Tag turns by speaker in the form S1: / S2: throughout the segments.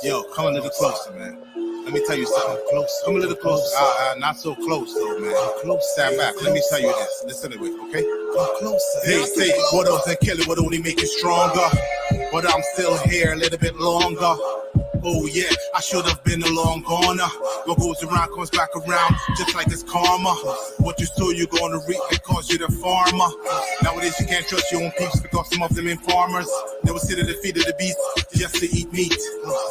S1: Yo, come a little closer, man. Let me tell you something. Close. Come a little closer. Not so close, though, man. Close. Stand back. Let me tell you this. Listen to it, okay? Come closer. They say what doesn't kill it would only make you stronger. But I'm still here a little bit longer. Oh yeah, I should have been a long goner. What goes around comes back around, just like it's karma. What you sow, you're gonna reap because you're the farmer. Nowadays you can't trust your own peeps because some of them ain't farmers. They will sit at the feet of the beast just to eat meat.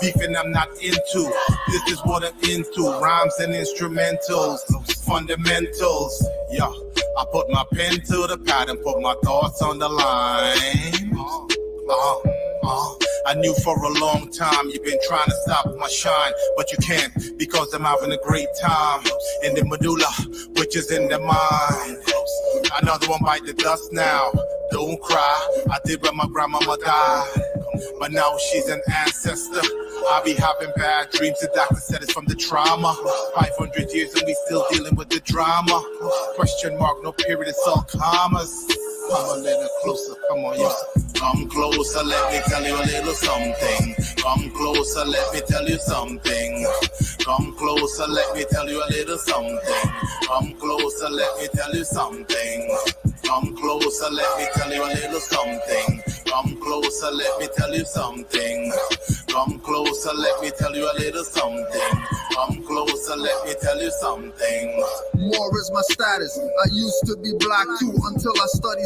S1: Beefing I'm not into. This is what I'm into. Rhymes and instrumentals, fundamentals. Yeah, I put my pen to the pad and put my thoughts on the line. I knew for a long time you've been trying to stop my shine, but you can't because I'm having a great time in the medulla, which is in the mind. Another one bite the dust now. Don't cry. I did when my grandmama died, but now she's an ancestor. I be having bad dreams. The doctor said it's from the trauma. 500 years and we still dealing with the drama. Question mark, no period, it's all commas. Come a little closer, come on, yo. Come closer, let me tell you a little something. Come closer, let me tell you something. Come closer, let me tell you a little something. Come closer, let me tell you something. Come closer, let me tell you a little something. Come closer, let me tell you something. Come closer, let me tell you a little something. Come closer, let me tell you something.
S2: More is my status. I used to be black too until I study,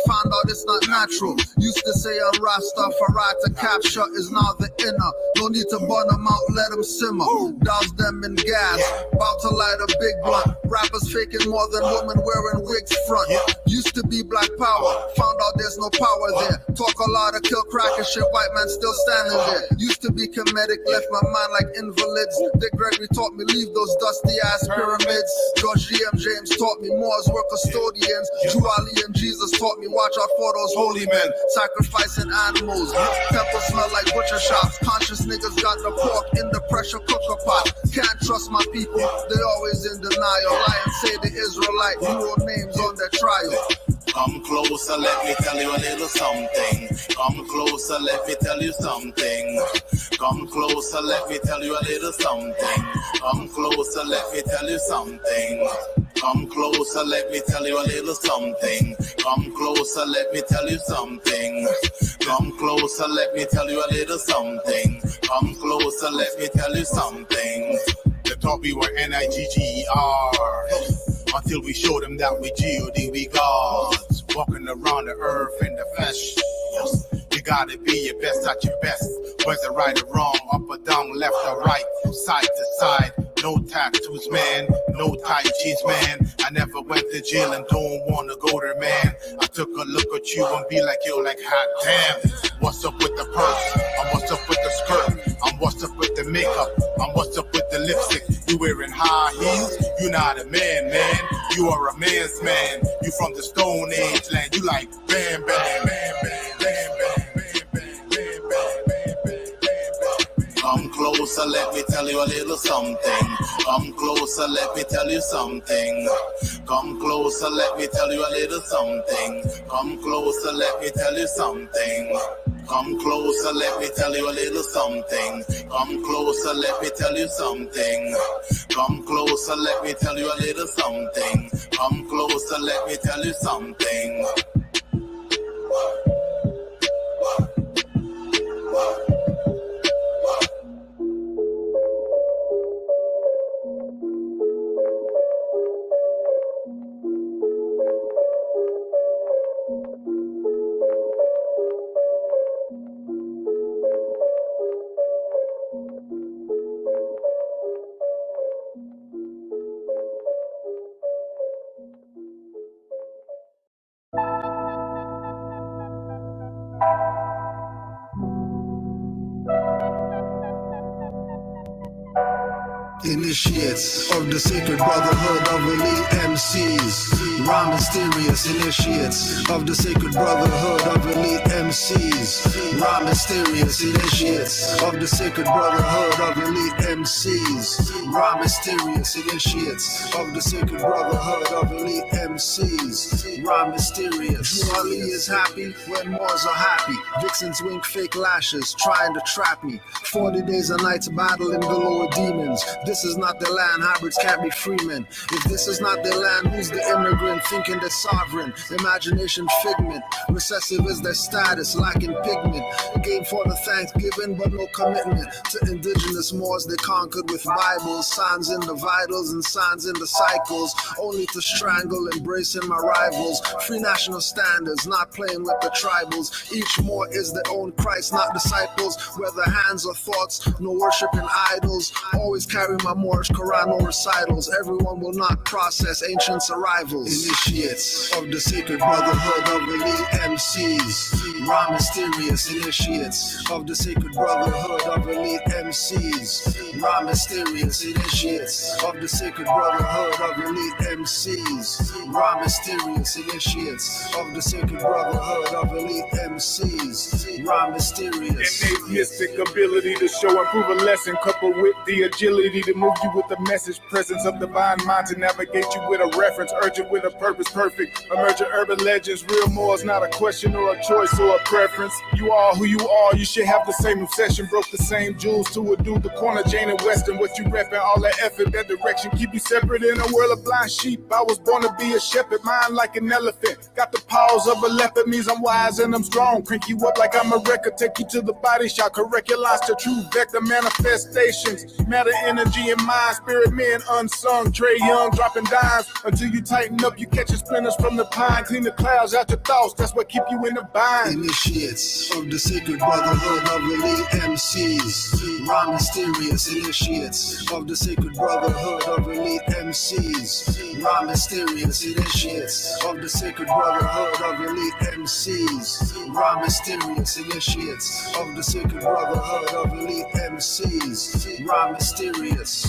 S2: found out it's not natural. Used to say a Rastafari to capture is now the inner. No need to burn them out, let them simmer. Douse them in gas, about to light a big blunt. Rappers faking more than women wearing wigs front. Used to be black power, found out there's no power there. Talk a lot of kill crack and shit, white man still standing there. Used to be comedic, left my mind like invalids. Dick Gregory taught me leave those dusty ass pyramids. George G.M. James taught me Moors were custodians. Drew Ali and Jesus taught me watch out for those holy men. Sacrificing animals, temples smell like butcher shops. Conscious niggas got the pork in the pressure cooker pot. Can't trust my people, they always in denial. Lie and say the Israelite, dual names on their trial.
S1: Come closer, let me tell you a little something. Come closer, let me tell you something. Come closer, let me tell you a little something. Come closer, let me tell you something. Come closer, let me tell you a little something. Come closer, let me tell you something. Come closer, let me tell you a little something. Come closer, let me tell you something. They thought we were N-I-G-G-E-R. Until we showed them that we G-O-D, we gods. Walking around the earth in the flesh. You gotta be your best at your best. Whether right or wrong, up or down, left or right, side to side. No tattoos, man, no tight jeans, man. I never went to jail and don't wanna go there, man. I took a look at you and be like, yo, like, hot damn. What's up with the purse? And what's up with the skirt? And what's up with the makeup? And what's up with the lipstick? You wearing high heels? You not a man, man. You are a man's man. You from the Stone Age land. You like bam, bam, bam, bam, bam, bam, bam, bam, bam, bam, bam, bam. Come closer, let me tell you a little something. Come closer, let me tell you something. Come closer, let me tell you a little something. Come closer, let me tell you something. Come closer, let me tell you a little something. Come closer, let me tell you something. Come closer, let me tell you a little something. Come closer, let me tell you something.
S2: Initiates of the sacred brotherhood of elite MCs. Raw mysterious initiates of the sacred brotherhood of elite MCs. Raw mysterious initiates of the sacred brotherhood of elite MCs. Raw mysterious initiates of the sacred brotherhood of elite MCs. Raw mysterious. Drew Ali is happy when Moors are happy. Vixens wink fake lashes trying to trap me. 40 days and nights battling the lower demons. This is not their land, hybrids can't be freemen. If this is not their land, who's the immigrant thinking they're sovereign? Imagination figment, recessive is their status, lacking pigment. Game for the Thanksgiving, but no commitment to indigenous Moors they conquered with Bibles, signs in the vitals and signs in the cycles, only to strangle, embracing my rivals. Free national standards, not playing with the tribals. Each Moor is their own Christ, not disciples. Whether hands or thoughts, no worshiping idols. Always carry my Moorish Quran, no recitals. Everyone will not process ancients' arrivals. Initiates of the sacred brotherhood of elite MCs. Raw mysterious initiates of the sacred brotherhood of elite MCs. Raw mysterious initiates of the sacred brotherhood of elite MCs. Raw mysterious initiates of the sacred brotherhood of elite MCs. Raw mysterious.
S3: Innate mystic ability to show and prove a lesson, coupled with the agility to move you with the message, presence of divine mind to navigate you with a reference, urgent with a purpose, perfect. Emerging urban legends, real more is not a question or a choice or a preference. You are who you are, you should have the same obsession. Broke the same jewels to a dude, the corner, Jane and Western. What you reppin', all that effort, that direction, keep you separate in a world of blind sheep. I was born to be a shepherd, mind like an elephant. Got the paws of a leopard, means I'm wise and I'm strong. Crank you up like I'm a record, take you to the body shot. Correct your lines to true vector manifestations. Matter, energy, and mind, spirit men unsung. Trey Young dropping dimes until you tighten up. You catching splinters from the pine, clean the clouds out your thoughts. That's what keep you in the bind.
S2: Initiates of the sacred brotherhood of elite MCs. Raw mysterious initiates of the sacred brotherhood of elite MCs. Raw mysterious initiates of the sacred brotherhood of elite MCs. Raw mysterious initiates of the sacred brotherhood of elite MCs. Raw mysterious.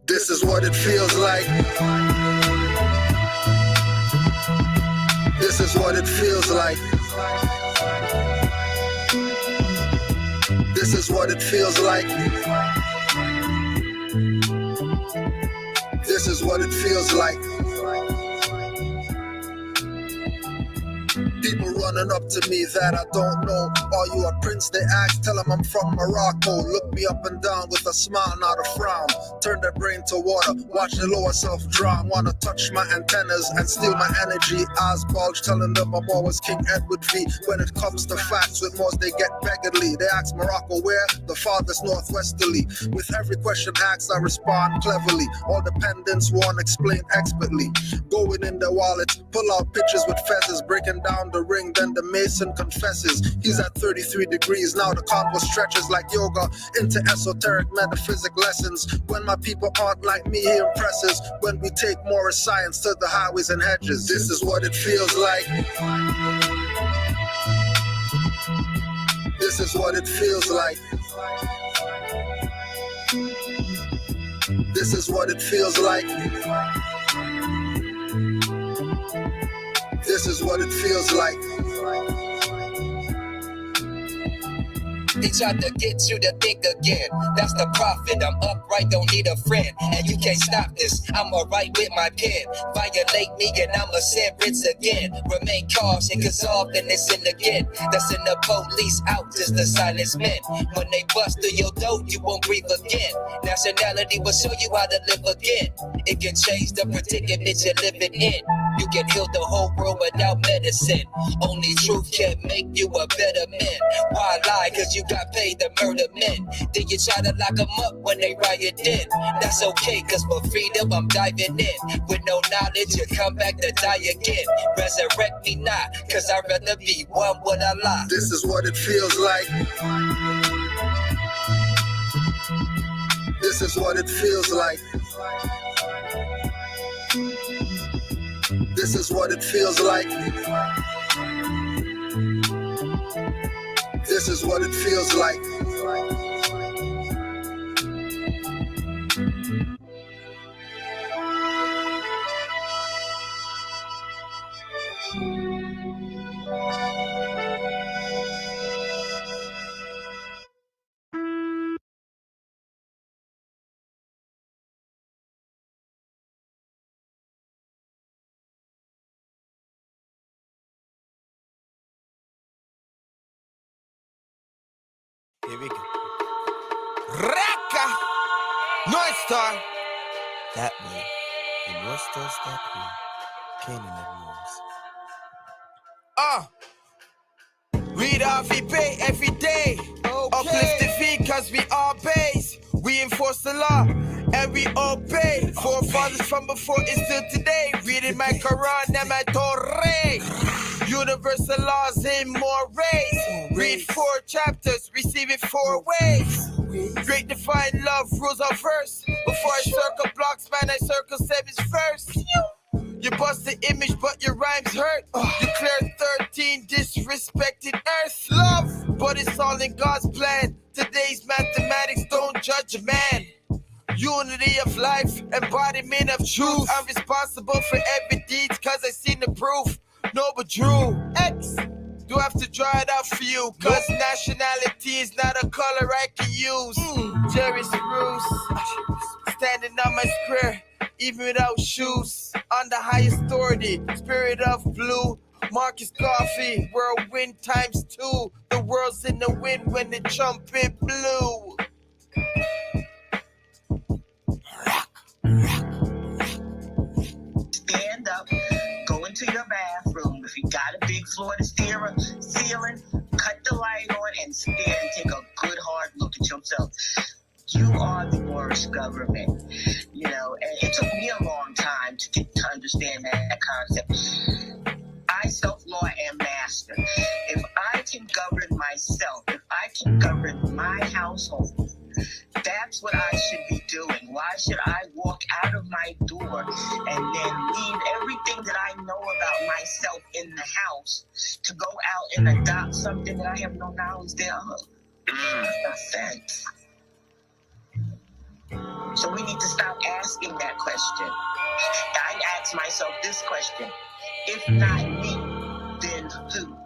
S2: This is what it feels like. This is what it feels like. This is what it feels like. This is what it feels like. People running up to me that I don't know. Are you a prince? They ask. Tell them I'm from Morocco. Look me up and down with a smile, not a frown. Turn their brain to water. Watch the lower self drown. Wanna touch my antennas and steal my energy. Eyes bulge, telling them I'm always King Edward V. When it comes to facts with Moors, they get beggarly. They ask Morocco where? The farthest northwesterly. With every question asked, I respond cleverly. All dependents won't explain expertly. Going in their wallets, pull out pictures with feathers, breaking down the ring, then the mason confesses. He's at 33 degrees, now the convo stretches like yoga into esoteric metaphysic lessons. When my people aren't like me, he impresses. When we take Moorish science to the highways and hedges. This is what it feels like. This is what it feels like. This is what it feels like. This is what it feels like.
S4: They tried to get you to think again. That's the prophet. I'm upright, don't need a friend. And you can't stop this. I'ma write with my pen. Violate me and I'ma sentence again. Remain cautious, cause often it's in the get. That's in the police out, just the silence men. When they bust through your door, you won't breathe again. Nationality will show you how to live again. It can change the predicament you're living in. You can heal the whole world without medicine. Only truth can make you a better man. Why lie? Cause you got paid to murder men. Then you try to lock them up when they riot in. That's okay, cause for freedom I'm diving in. With no knowledge you come back to die again. Resurrect me not, cause I'd rather be one with Allah.
S2: This is what it feels like. This is what it feels like. This is what it feels like. This is what it feels like.
S5: Here we go. Raka! North Star! That way. The North Star's that way. Canaanland moves. Read our pay every day. Okay. Uplift the V cause we all base. We enforce the law and we obey. Forefathers from before and still today. Reading my Quran and my Torah. Universal laws in more ways. Read 4 chapters, receive it 4 ways. Great divine love rules our verse. Before I circle blocks, man, I circle 7s first. You bust the image, but your rhymes hurt. You clear 13 disrespected earth. Love, but it's all in God's plan. Today's mathematics don't judge a man. Unity of life, embodiment of truth. I'm responsible for every deed, cause I seen the proof. No, but Drew X, do I have to draw it out for you? Cause nationality is not a color I can use. Jerry Spruce, standing on my square, even without shoes. On the highest authority, spirit of blue. Marcus Garvey, whirlwind times 2. The world's in the wind when the trumpet blew.
S6: Stand up, go into your bathroom. If you got a big floor to ceiling, cut the light on and stand and take a good hard look at yourself. You are the Moorish government, you know, and it took me a long time to get to understand that concept. I self-law am master. If I can govern myself, if I can govern my household, that's what I should be doing. Why should I walk out of my door and then leave everything that I know about myself in the house to go out and adopt something that I have no knowledge thereof? No sense. So we need to stop asking that question. I ask myself this question: if not me, then who?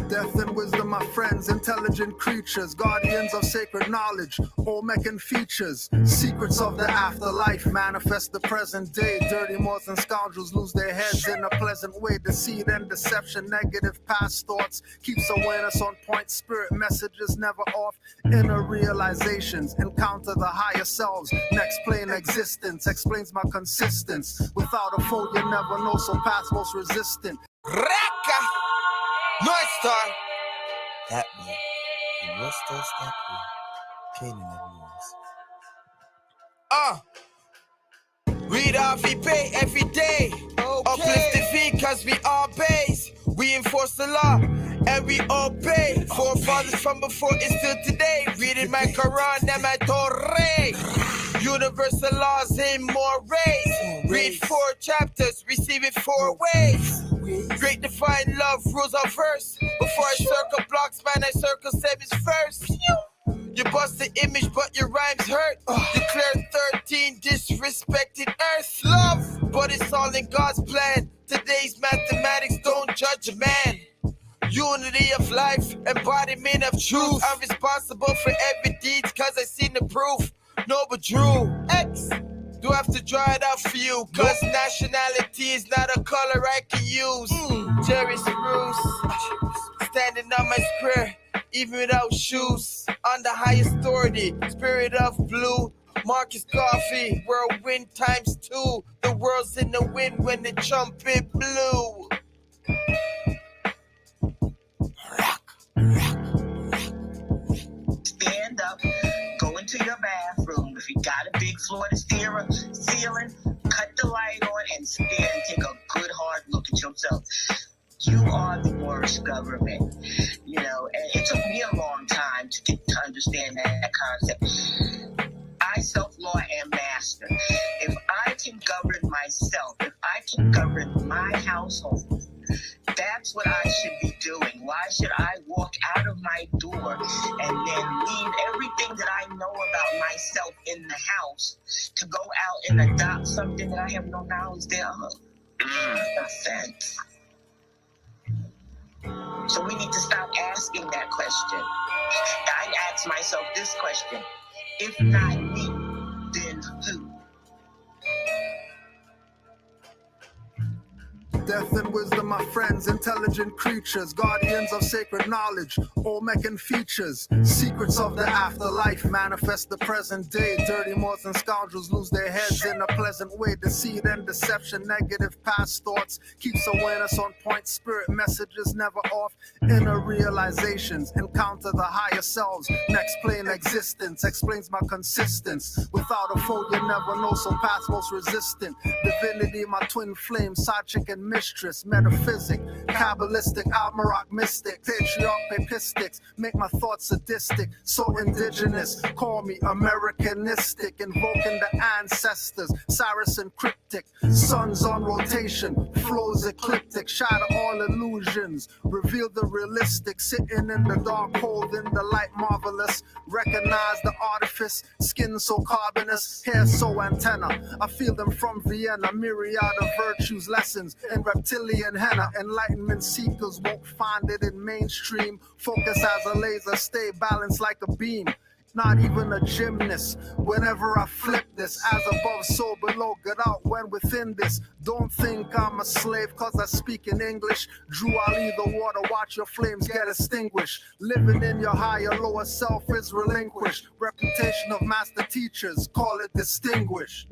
S2: Death and wisdom, my friends, intelligent creatures, guardians of sacred knowledge, Olmec features, secrets of the afterlife, manifest the present day. Dirty Moors and scoundrels lose their heads in a pleasant way. Deceit and deception, negative past thoughts, keeps awareness on point. Spirit messages never off. Inner realizations, encounter the higher selves. Next plane existence explains my consistence. Without a foe, you never know, so path most resistant.
S5: Raka! North Star! That way. The North Star's that way. Canaanland moves. Read our pay every day. Okay. Uplift the V cause we all base. We enforce the law and we obey. Forefathers from before and still today. Reading my Quran and my Torah. Universal laws in more ways. Read 4 chapters, receive it 4 ways. Great divine love rules our verse. Before I circle blocks, man, I circle 7s first. You bust the image, but your rhymes hurt. You clear 13 disrespected earth. Love, but it's all in God's plan. Today's mathematics don't judge a man. Unity of life, embodiment of truth. I'm responsible for every deed, cause I seen the proof. No, but Drew X, do I have to draw it out for you? Cause nationality is not a color I can use. Jerry Spruce, standing on my square, even without shoes. On the highest authority, spirit of blue. Marcus Garvey, whirlwind times 2. The world's in the wind when the trumpet blew.
S6: Stand up, go into your bathroom. If you got a big floor to ceiling, cut the light on and stand and take a good hard look at yourself. You are the Moorish government, you know, and it took me a long time to get to understand that concept. I self-law am master. If I can govern myself, if I can govern my household, that's what I should be doing. Why should I walk out of my door and then leave everything that I know about myself in the house to go out and adopt something that I have no knowledge thereof? No sense. So we need to stop asking that question. I ask myself this question: if not me, then who?
S2: Death and wisdom, my friends, intelligent creatures, guardians of sacred knowledge, Olmec features, secrets of the afterlife, manifest the present day. Dirty Moors and scoundrels lose their heads in a pleasant way. Deceit and deception, negative past thoughts, keeps awareness on point, spirit messages never off. Inner realizations, encounter the higher selves, next plane existence, explains my consistence. Without a foe, you never know, so past most resistant. Divinity, my twin flame, side chick and mistress, metaphysic, kabbalistic, almaroc mystic, patriarch, papistics, make my thoughts sadistic, so indigenous, call me Americanistic, invoking the ancestors, Cyrus and cryptic, suns on rotation, flows ecliptic, shatter all illusions, reveal the realistic, sitting in the dark, holding the light marvelous, recognize the artifice, skin so carbonous, hair so antenna, I feel them from Vienna, myriad of virtues, lessons, and reptilian henna, enlightenment seekers won't find it in mainstream, focus as a laser, stay balanced like a beam, not even a gymnast, whenever I flip this, as above so below, get out when within this, don't think I'm a slave cause I speak in English, Drew Ali the water, watch your flames get extinguished, living in your higher lower self is relinquished, reputation of master teachers, call it distinguished.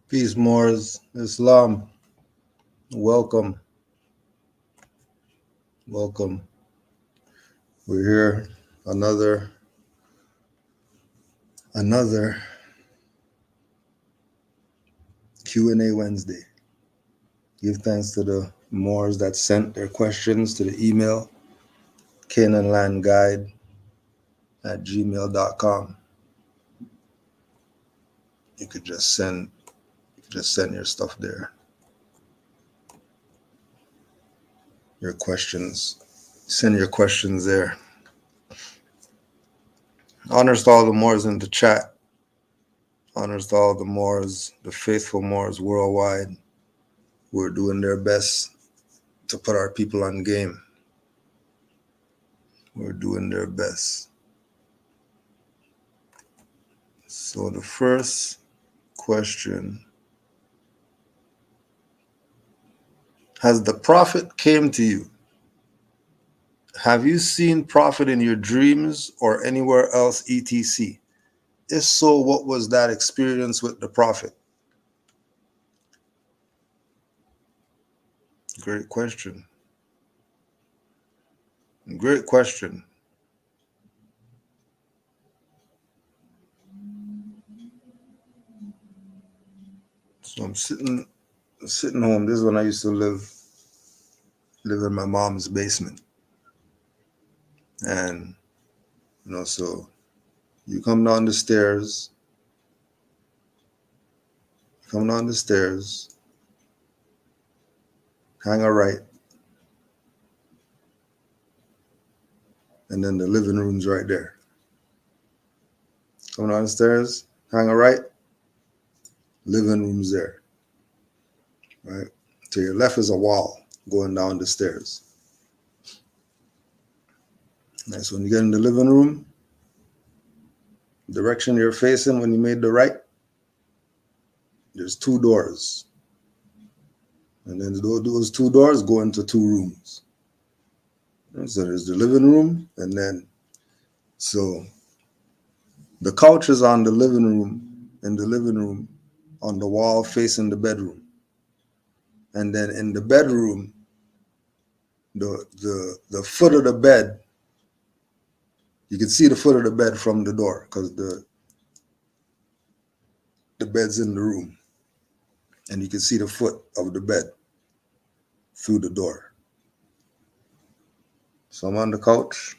S7: Peace, Moors, Islam. Welcome. Welcome. We're here. Another Q&A Wednesday. Give thanks to the Moors that sent their questions to the email canaanlandguide@gmail.com. You could just send your stuff there. Your questions. Send your questions there. Honors to all the Moors in the chat. Honors to all the Moors, the faithful Moors worldwide, who are doing their best to put our people on game. We're doing their best. So the first question: has the Prophet came to you? Have you seen Prophet in your dreams or anywhere else, etc.? If so, what was that experience with the Prophet? Great question. Great question. So I'm sitting home. This is when I used to live in my mom's basement. And, so you come down the stairs, hang a right, and then the living room's right there. Come down the stairs, hang a right, living room's there. Right? To your left is a wall going down the stairs. Right, so when you get in the living room, direction you're facing when you made the right, there's 2 doors. And then those 2 doors go into 2 rooms. So there's the living room, and then, so the couch is on the living room, in the living room, on the wall facing the bedroom. And then in the bedroom, the foot of the bed, you can see the foot of the bed from the door because the bed's in the room. And you can see the foot of the bed through the door. So I'm on the couch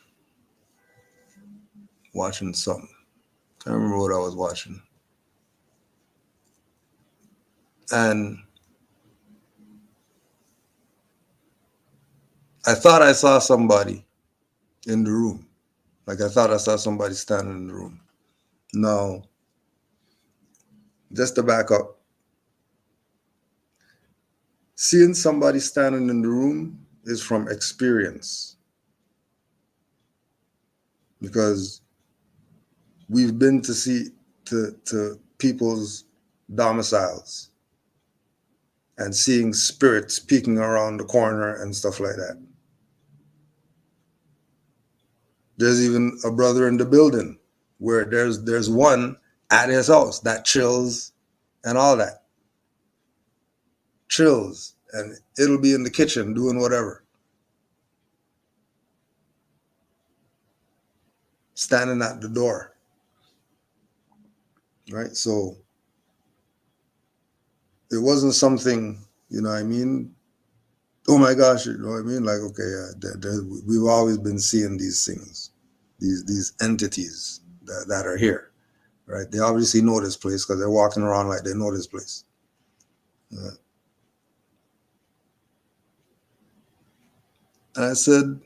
S7: watching something. Can't remember what I was watching. And I thought I saw somebody in the room. Like I thought I saw somebody standing in the room. No. Just to back up. Seeing somebody standing in the room is from experience. Because we've been to see to people's domiciles and seeing spirits peeking around the corner and stuff like that. There's even a brother in the building where there's one at his house that chills and all that. Chills, and it'll be in the kitchen doing whatever. Standing at the door. Right? So it wasn't something, you know what I mean? Oh my gosh, you know what I mean? Like, okay, we've always been seeing these things, these entities that are here, right? They obviously know this place because they're walking around like they know this place. And I said,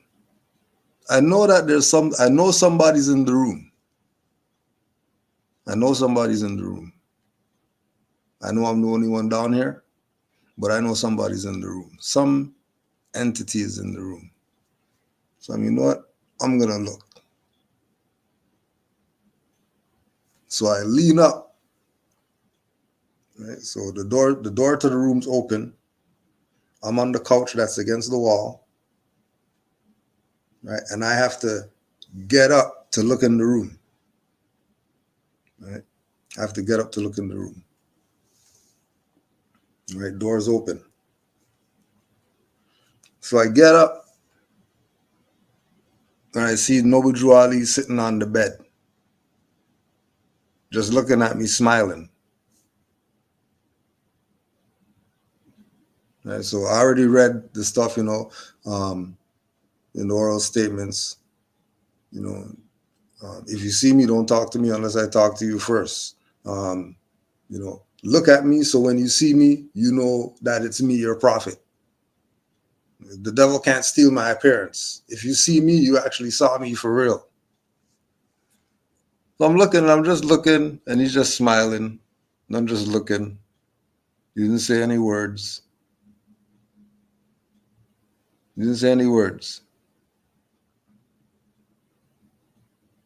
S7: I know that I know somebody's in the room. I know somebody's in the room. I know I'm the only one down here, but I know somebody's in the room. Some entity is in the room. So you know what? I'm gonna look. So I lean up. Right? So the door to the room's open. I'm on the couch that's against the wall. Right? And I have to get up to look in the room. Right? I have to get up to look in the room. Right? Door's open. So I get up and I see Noble Drew Ali sitting on the bed, just looking at me, smiling. Right? So I already read the stuff, in the oral statements. If you see me, don't talk to me unless I talk to you first. Look at me, so when you see me, you know that it's me, your prophet. The devil can't steal my appearance. If you see me, you actually saw me for real. So I'm looking, and I'm just looking, and he's just smiling. And I'm just looking. He didn't say any words. He didn't say any words.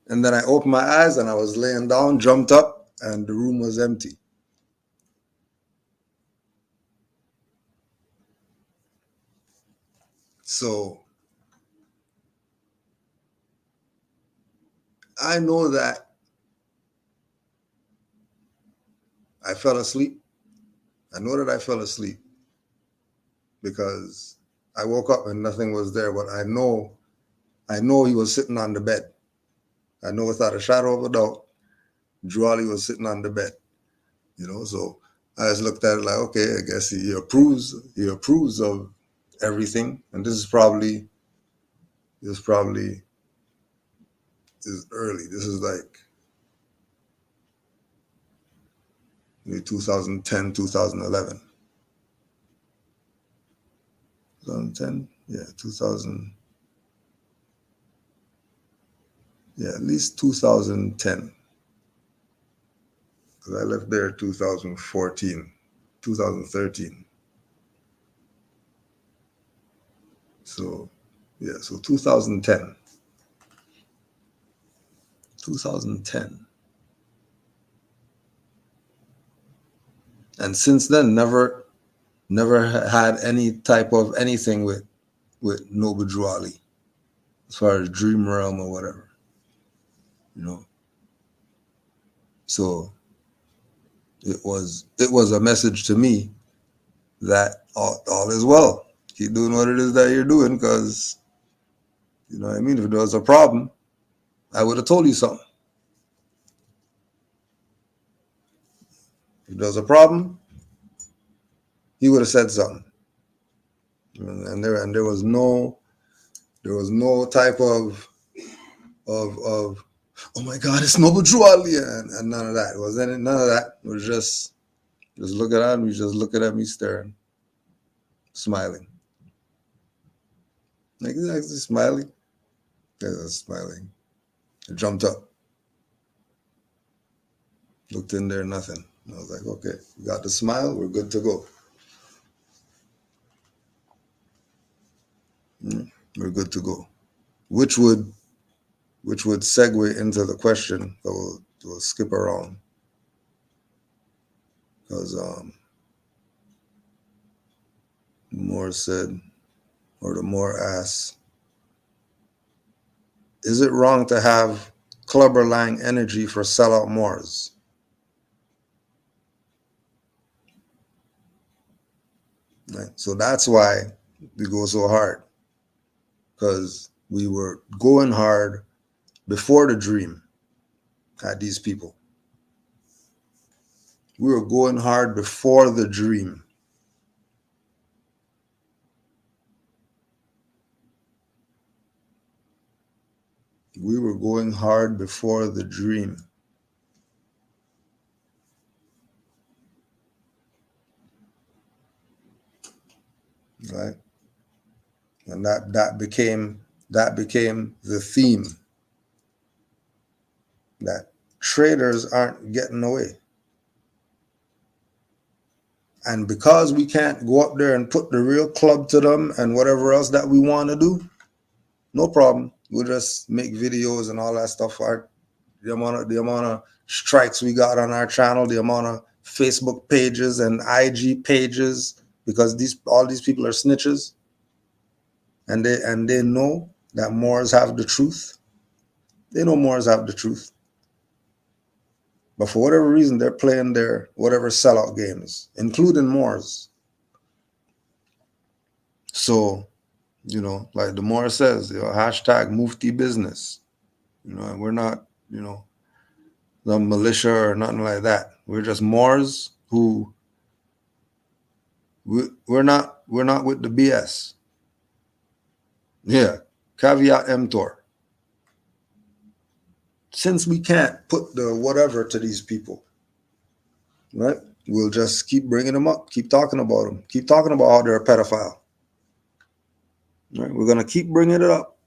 S7: And then I opened my eyes, and I was laying down, jumped up, and the room was empty. So I know that I fell asleep. I know that I fell asleep because I woke up and nothing was there, but I know he was sitting on the bed. I know without a shadow of a doubt, Drew Ali was sitting on the bed. So I just looked at it like, okay, I guess he approves of everything. And this is early. This is like maybe 2010, 2011. 2010? Yeah, 2000. Yeah, at least 2010. Because I left there 2014, 2013. So, yeah, so 2010. 2010. And since then, never had any type of anything with Noble Drew Ali, as far as Dream Realm or whatever, you know. So it was a message to me that all is well. Keep doing what it is that you're doing, because you know what I mean. If there was a problem, I would have told you something. If there was a problem, he would have said something. And there was no type of oh my God, it's Noble Drew Ali, and none of that. It wasn't none of that. It was just looking at me, just looking at me, staring, smiling. Like, exactly, smiling. Yeah, I was smiling. I jumped up, looked in there, nothing. And I was like, okay, we got the smile, we're good to go. We're good to go. Which would segue into the question that we'll skip around. Because Moore said, or the Moore asked, is it wrong to have Clubber Lang energy for sellout Moors? Right? So that's why we go so hard, because we were going hard before the dream at these people. We were going hard before the dream. We were going hard before the dream. Right? And that became the theme, that traders aren't getting away. And because we can't go up there and put the real club to them and whatever else that we want to do, no problem. We'll just make videos and all that stuff. The amount of strikes we got on our channel, the amount of Facebook pages and IG pages, because all these people are snitches, and they know that Moors have the truth. They know Moors have the truth. But for whatever reason, they're playing their whatever sellout games, including Moors. So, you know, like the Moor says, you know, hashtag Mufti business. You know, and we're not, you know, the militia or nothing like that. We're just Moors who we're not with the BS. Yeah, caveat emptor. Since we can't put the whatever to these people, right? We'll just keep bringing them up, keep talking about them, keep talking about how they're a pedophile. Right? We're gonna keep bringing it up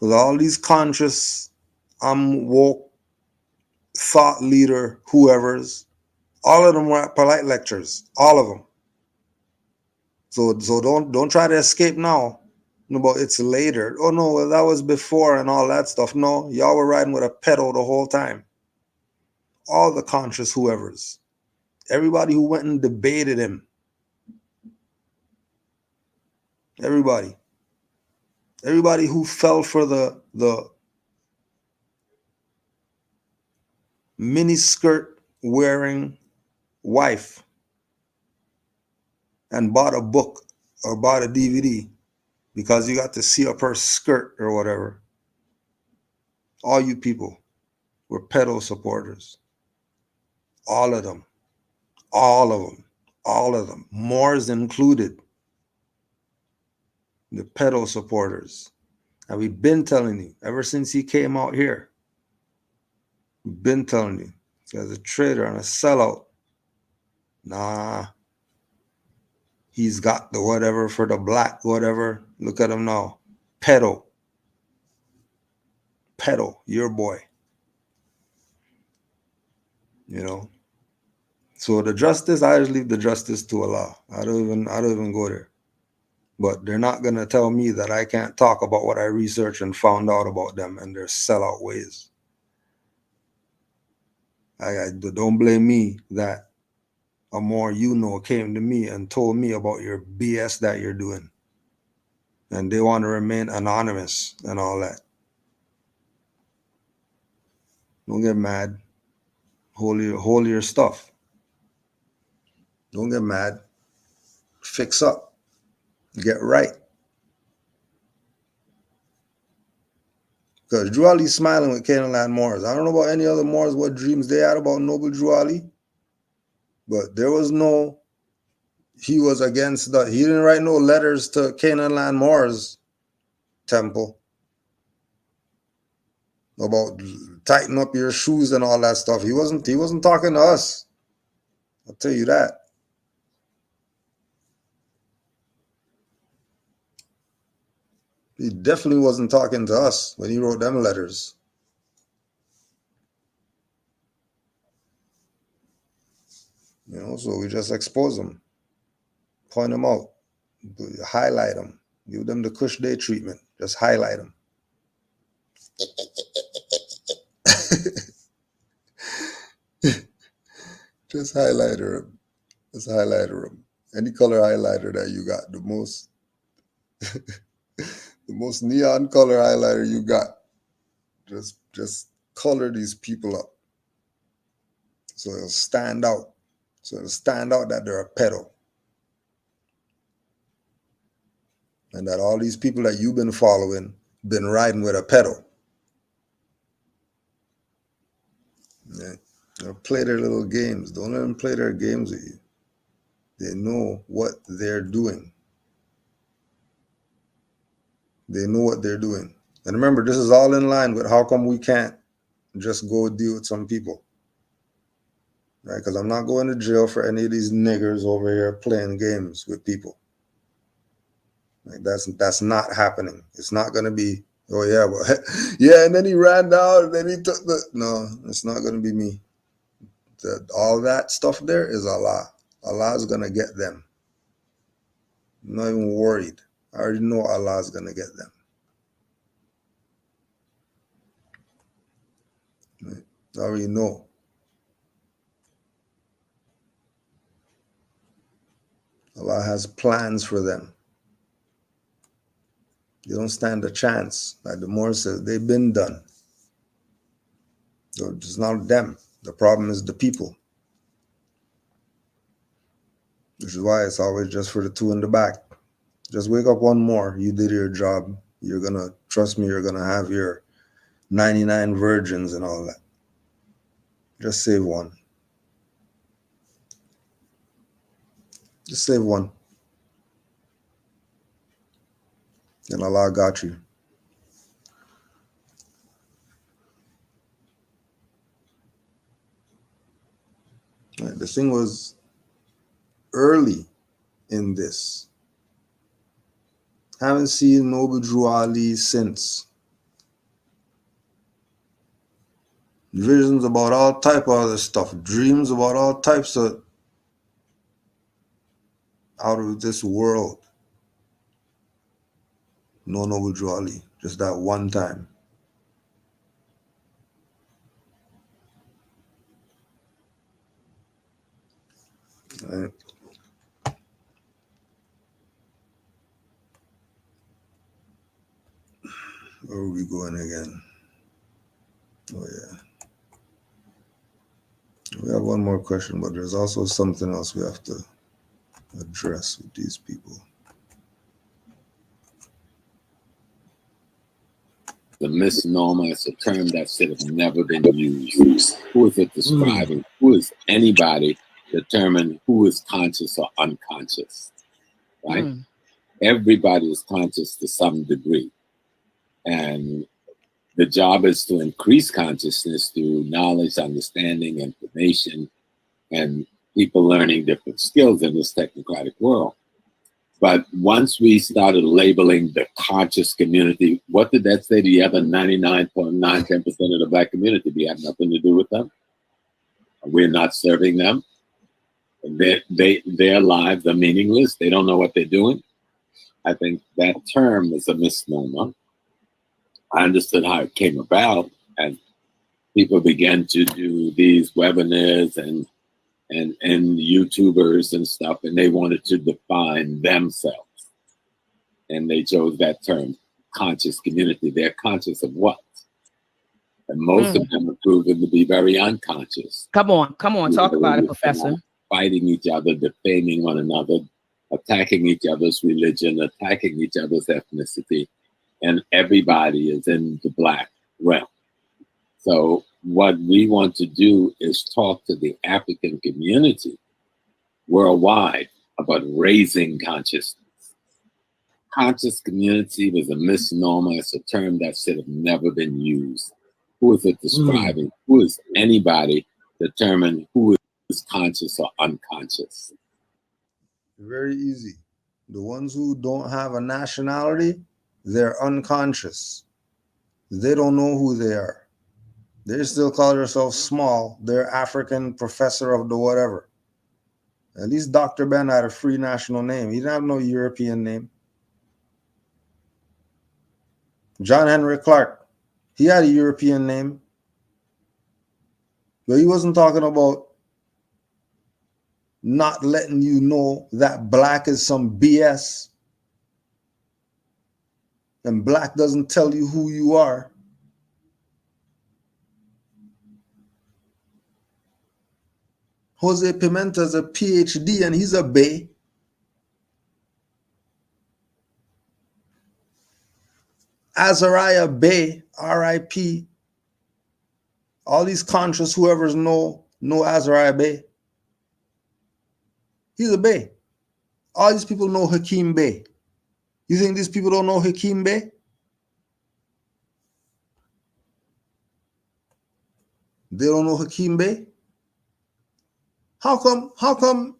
S7: with all these conscious, woke, thought leader, whoever's. All of them were at polite lectures, all of them. So don't try to escape now. But it's later. Oh no, well, that was before and all that stuff. No, y'all were riding with a pedo the whole time. All the conscious whoever's. Everybody who went and debated him. Everybody who fell for the mini skirt wearing wife and bought a book or bought a DVD because you got to see up her skirt or whatever. All you people were pedo supporters. All of them. All of them. All of them. Moors included. The pedo supporters. And we've been telling you, ever since he came out here, we've been telling you, as a trader and a sellout, nah, he's got the whatever for the black, whatever. Look at him now. Pedo, your boy. You know. So the justice, I just leave the justice to Allah. I don't even go there. But they're not gonna tell me that I can't talk about what I researched and found out about them and their sellout ways. I don't blame me that a more you know came to me and told me about your BS that you're doing. And they want to remain anonymous and all that. Don't get mad. Hold your stuff. Don't get mad. Fix up. Get right. Because Drew Ali's smiling with Canaanland Moors. I don't know about any other Moors, what dreams they had about Noble Drew Ali. But there was no, he was against that. He didn't write no letters to Canaanland Moors temple about tighten up your shoes and all that stuff. He wasn't talking to us. I'll tell you that. He definitely wasn't talking to us when he wrote them letters. You know, so we just expose them, point them out, highlight them, give them the Kush Day treatment, just highlight them. Just highlighter them. Just highlighter them. Any color highlighter that you got, the most the most neon color highlighter you got. Just color these people up. So it'll stand out. So it'll stand out that they're a pedo. And that all these people that you've been following been riding with a pedo. Yeah. They'll play their little games. Don't let them play their games with you. They know what they're doing. They know what they're doing. And remember, this is all in line with how come we can't just go deal with some people. Right? Because I'm not going to jail for any of these niggers over here playing games with people. Like that's not happening. It's not going to be, oh yeah, well, yeah, and then he ran down and then he took the, no, it's not going to be me. All that stuff there is Allah. Allah is going to get them. I'm not even worried. I already know Allah is going to get them. Right? I already know. Allah has plans for them. They don't stand a chance. Like the Moorish says, they've been done. So it's not them. The problem is the people. Which is why it's always just for the two in the back. Just wake up one more. You did your job. You're going to, trust me, you're going to have your 99 virgins and all that. Just save one. Just save one. And Allah got you. Right, the thing was early in this. Haven't seen Noble Drew Ali since. Visions about all type of other stuff. Dreams about all types of out of this world. No Noble Drew Ali. Just that one time. Right. Where are we going again? Oh yeah. We have one more question, but there's also something else we have to address with these people.
S8: The misnomer is a term that should have never been used. Who is it describing? Who is anybody determine who is conscious or unconscious? Right? Everybody is conscious to some degree. And the job is to increase consciousness through knowledge, understanding, information, and people learning different skills in this technocratic world. But once we started labeling the conscious community, what did that say to the other 99.910% of the Black community? We have nothing to do with them. We're not serving them. Their lives are meaningless. They don't know what they're doing. I think that term is a misnomer. I understood how it came about, and people began to do these webinars and YouTubers and stuff, and they wanted to define themselves. And they chose that term, conscious community. They're conscious of what? And most of them are proven to be very unconscious.
S9: Come on, talk about it, Professor.
S8: Fighting each other, defaming one another, attacking each other's religion, attacking each other's ethnicity, and everybody is in the black realm. So what we want to do is talk to the African community worldwide about raising consciousness. Conscious community was a misnomer. It's a term that should have never been used. Who is it describing? Who is anybody determine who is conscious or unconscious?
S7: Very easy. The ones who don't have a nationality, they're unconscious. They don't know who they are. They still call themselves small. They're African professor of the whatever. At least Dr. Ben had a free national name. He didn't have no European name. John Henry Clark, he had a European name. But he wasn't talking about not letting you know that black is some BS. And black doesn't tell you who you are. Jose Pimentel's a PhD and he's a Bay. Azariah Bay, R.I.P. All these conscious whoever's know Azariah Bay. He's a Bay. All these people know Hakeem Bay. You think these people don't know Hakeem Bay? They don't know Hakeem Bay? How come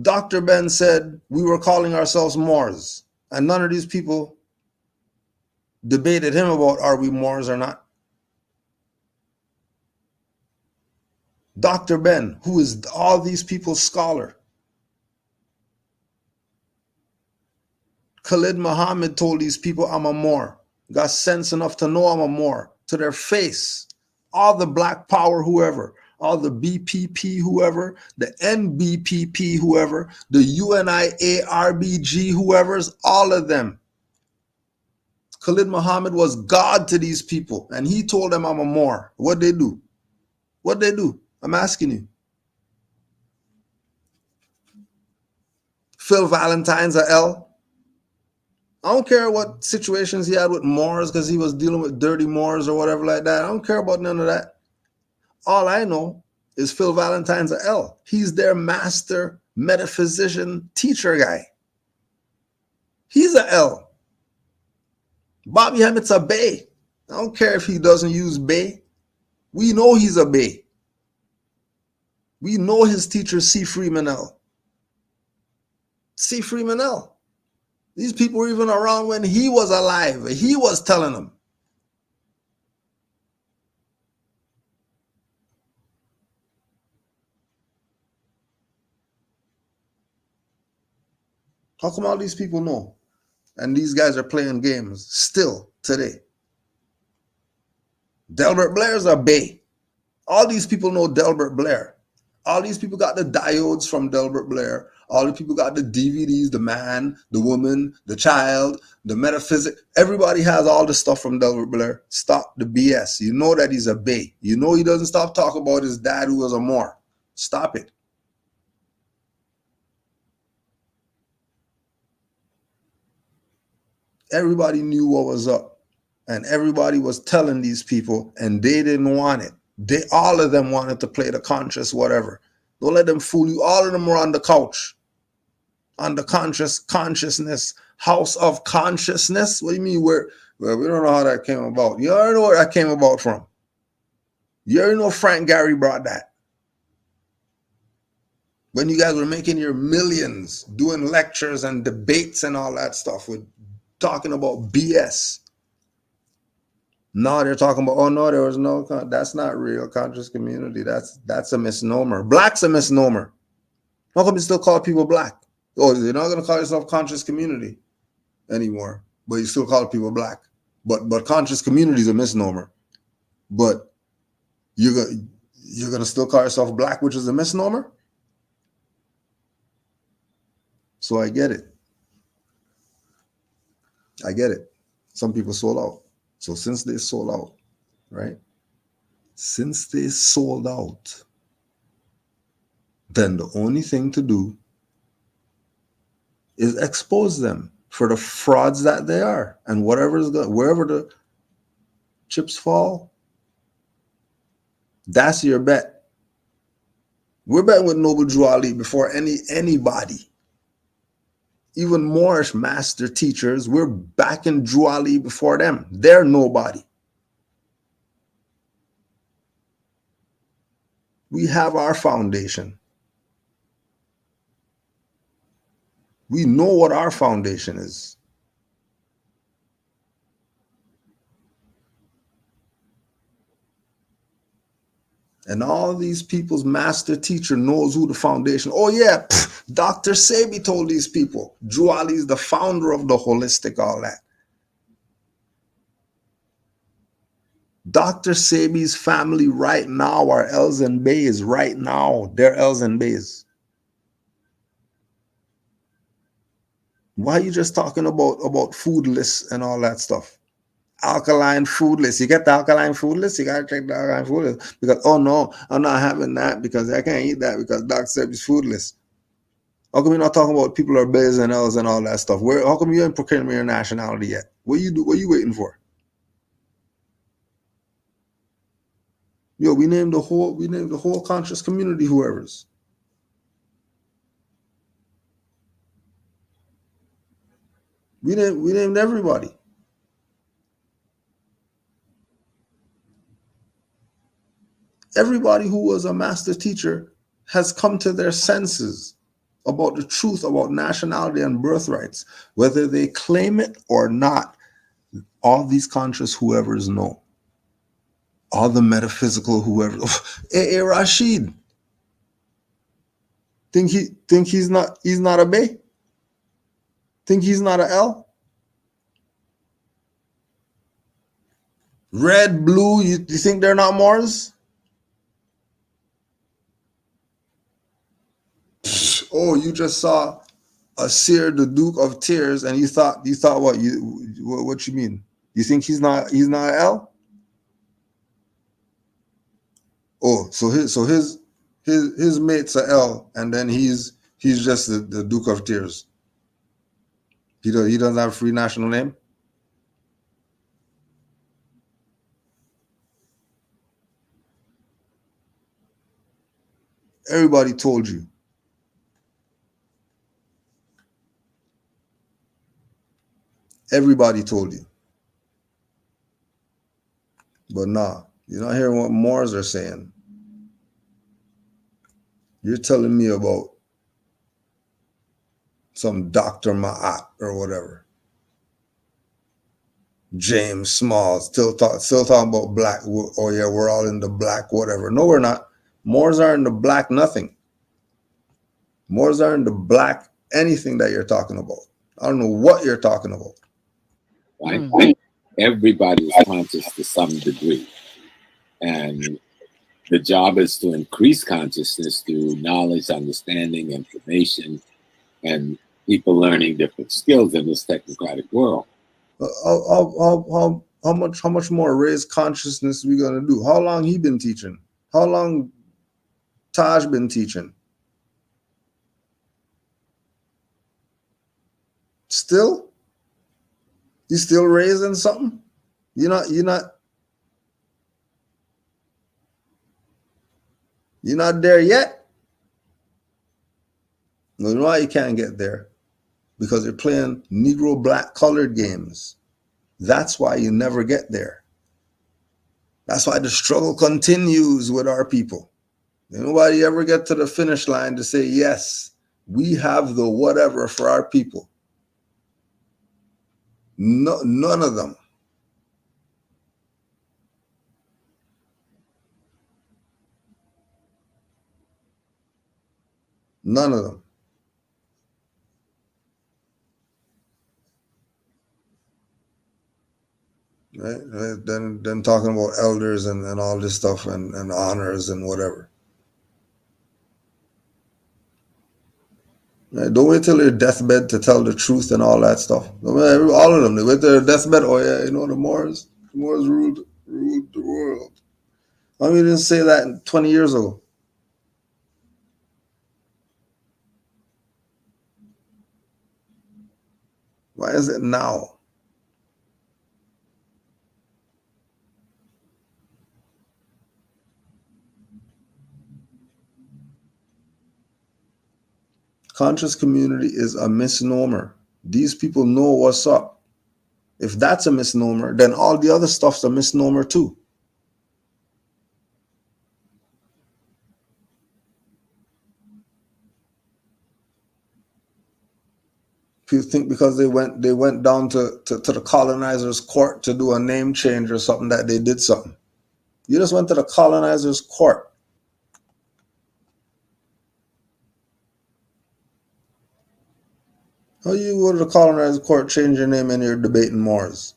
S7: Dr. Ben said we were calling ourselves Moors and none of these people debated him about are we Moors or not? Dr. Ben, who is all these people's scholar. Khalid Muhammad told these people, I'm a Moor. Got sense enough to know I'm a Moor. To their face. All the Black Power, whoever. All the BPP, whoever. The NBPP, whoever. The UNIA, RBG, whoever's. All of them. Khalid Muhammad was God to these people. And he told them I'm a Moor. What'd they do? What'd they do? I'm asking you. Phil Valentine's a L. I don't care what situations he had with Moors because he was dealing with dirty Moors or whatever like that. I don't care about none of that. All I know is Phil Valentine's a L. He's their master metaphysician teacher guy. He's a L. Bobby Emmett's a Bay. I don't care if he doesn't use Bay. We know he's a Bay. We know his teacher, C. Freeman L. C. Freeman L. These people were even around when he was alive. He was telling them. How come all these people know? And these guys are playing games still today. Delbert Blair's a Bay. All these people know Delbert Blair. All these people got the diodes from Delbert Blair. All the people got the DVDs, the man, the woman, the child, the metaphysic. Everybody has all the stuff from Delbert Blair. Stop the BS. You know that he's a Bay. You know he doesn't stop talking about his dad who was a Moor. Stop it. Everybody knew what was up. And everybody was telling these people, and they didn't want it. All of them wanted to play the conscious whatever. Don't let them fool you. All of them were on the couch. On the consciousness, house of consciousness. What do you mean? Well, we don't know how that came about. You already know where that came about from. You already know Frank Gehry brought that. When you guys were making your millions, doing lectures and debates and all that stuff, with talking about BS. No, they're talking about, oh no, there was no, that's not real conscious community. That's a misnomer. Black's a misnomer. How come you still call people black? Oh, you're not going to call yourself conscious community anymore, but you still call people black. But conscious community is a misnomer. But you're going to still call yourself black, which is a misnomer? So I get it. I get it. Some people sold out. So since they sold out, right? Since they sold out, then the only thing to do is expose them for the frauds that they are. And wherever the chips fall, that's your bet. We're betting with Noble Drew Ali before anybody. Even Moorish master teachers, we're backing Drew Ali before them. They're nobody. We have our foundation. We know what our foundation is. And all these people's master teacher knows who the foundation. Oh yeah, Dr. Sebi told these people. Drew Ali is the founder of the holistic, all that. Dr. Sebi's family right now are Els and Bays. Right now, they're Els and Bays. Why are you just talking about food lists and all that stuff? Alkaline food list. You get the alkaline food list, you gotta check the alkaline food list. Because oh no, I'm not having that because I can't eat that because Dr. Sebi's food list. How come you're not talking about people are Bays and Els and all that stuff? How come you ain't proclaiming your nationality yet? What you waiting for? Yo, we named the whole conscious community whoever's. We named everybody. Everybody who was a master teacher has come to their senses about the truth about nationality and birthrights, whether they claim it or not. All these conscious whoever's know. All the metaphysical whoever. Hey, Rashid. Think he's not a Bay? Think he's not a L? Red, blue, you think they're not Moors? Oh, you just saw a seer, the Duke of Tears, and you thought what you mean? You think he's not an L? Oh, so his mate's a L, and then he's just the Duke of Tears. He doesn't have a free national name. Everybody told you. Everybody told you. But nah, you're not hearing what Moors are saying. You're telling me about some Dr. Ma'at or whatever. James Smalls, still talking about black. Oh yeah, we're all in the black whatever. No, we're not. Moors are in the black nothing. Moors are in the black anything that you're talking about. I don't know what you're talking about.
S8: Right? Everybody is conscious to some degree. And the job is to increase consciousness through knowledge, understanding, information, and people learning different skills in this technocratic world.
S7: How much more raised consciousness we gonna do? How long he been teaching? How long Taj been teaching? Still? You still raising something? You're not there yet? No, you know why you can't get there? Because you're playing Negro black colored games. That's why you never get there. That's why the struggle continues with our people. Nobody ever get to the finish line to say, yes, we have the whatever for our people. No, none of them. None of them. Right? Then talking about elders and all this stuff and honors and whatever. Right? Don't wait till their deathbed to tell the truth and all that stuff. All of them, they wait till their deathbed. Oh yeah, you know the Moors ruled the world. Why we didn't say that 20 years ago? Why is it now? Conscious community is a misnomer. These people know what's up. If that's a misnomer, then all the other stuff's a misnomer too. People think because they went down to the colonizer's court to do a name change or something that they did something. You just went to the colonizer's court. How you go to the colonizer's court, change your name, and you're debating Moors?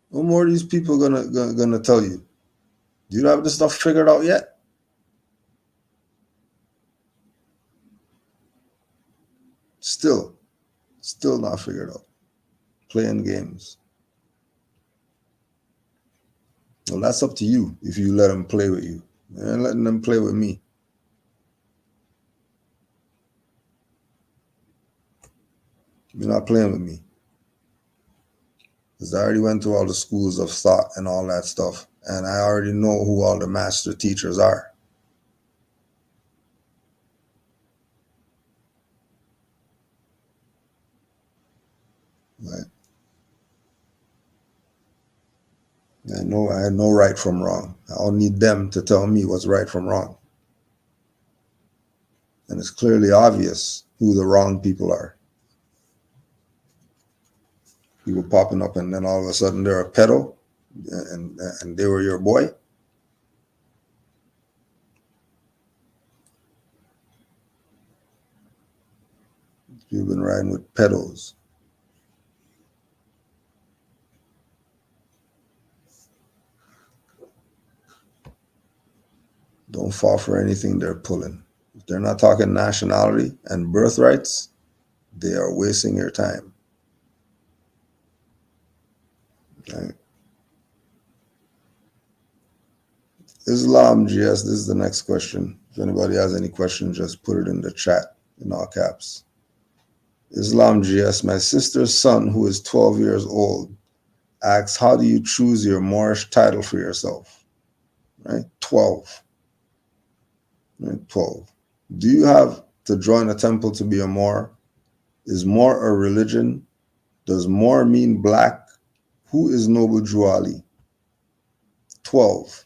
S7: What more are these people gonna tell you? Do you have this stuff figured out yet? Still not figured out. Playing games. Well, that's up to you if you let them play with you. And letting them play with me. You're not playing with me. Because I already went through all the schools of thought and all that stuff. And I already know who all the master teachers are. Right? I had no right from wrong. I don't need them to tell me what's right from wrong. And it's clearly obvious who the wrong people are. People popping up and then all of a sudden they're a pedo and they were your boy. You've been riding with pedos. Don't fall for anything they're pulling. If they're not talking nationality and birthrights, they are wasting your time. Okay. Islam GS, this is the next question. If anybody has any questions, just put it in the chat in all caps. Islam GS, my sister's son, who is 12 years old, asks, how do you choose your Moorish title for yourself? Right? 12. Right? 12. Do you have to join a temple to be a Moor? Is Moor a religion? Does Moor mean black? Who is Noble Juali? 12.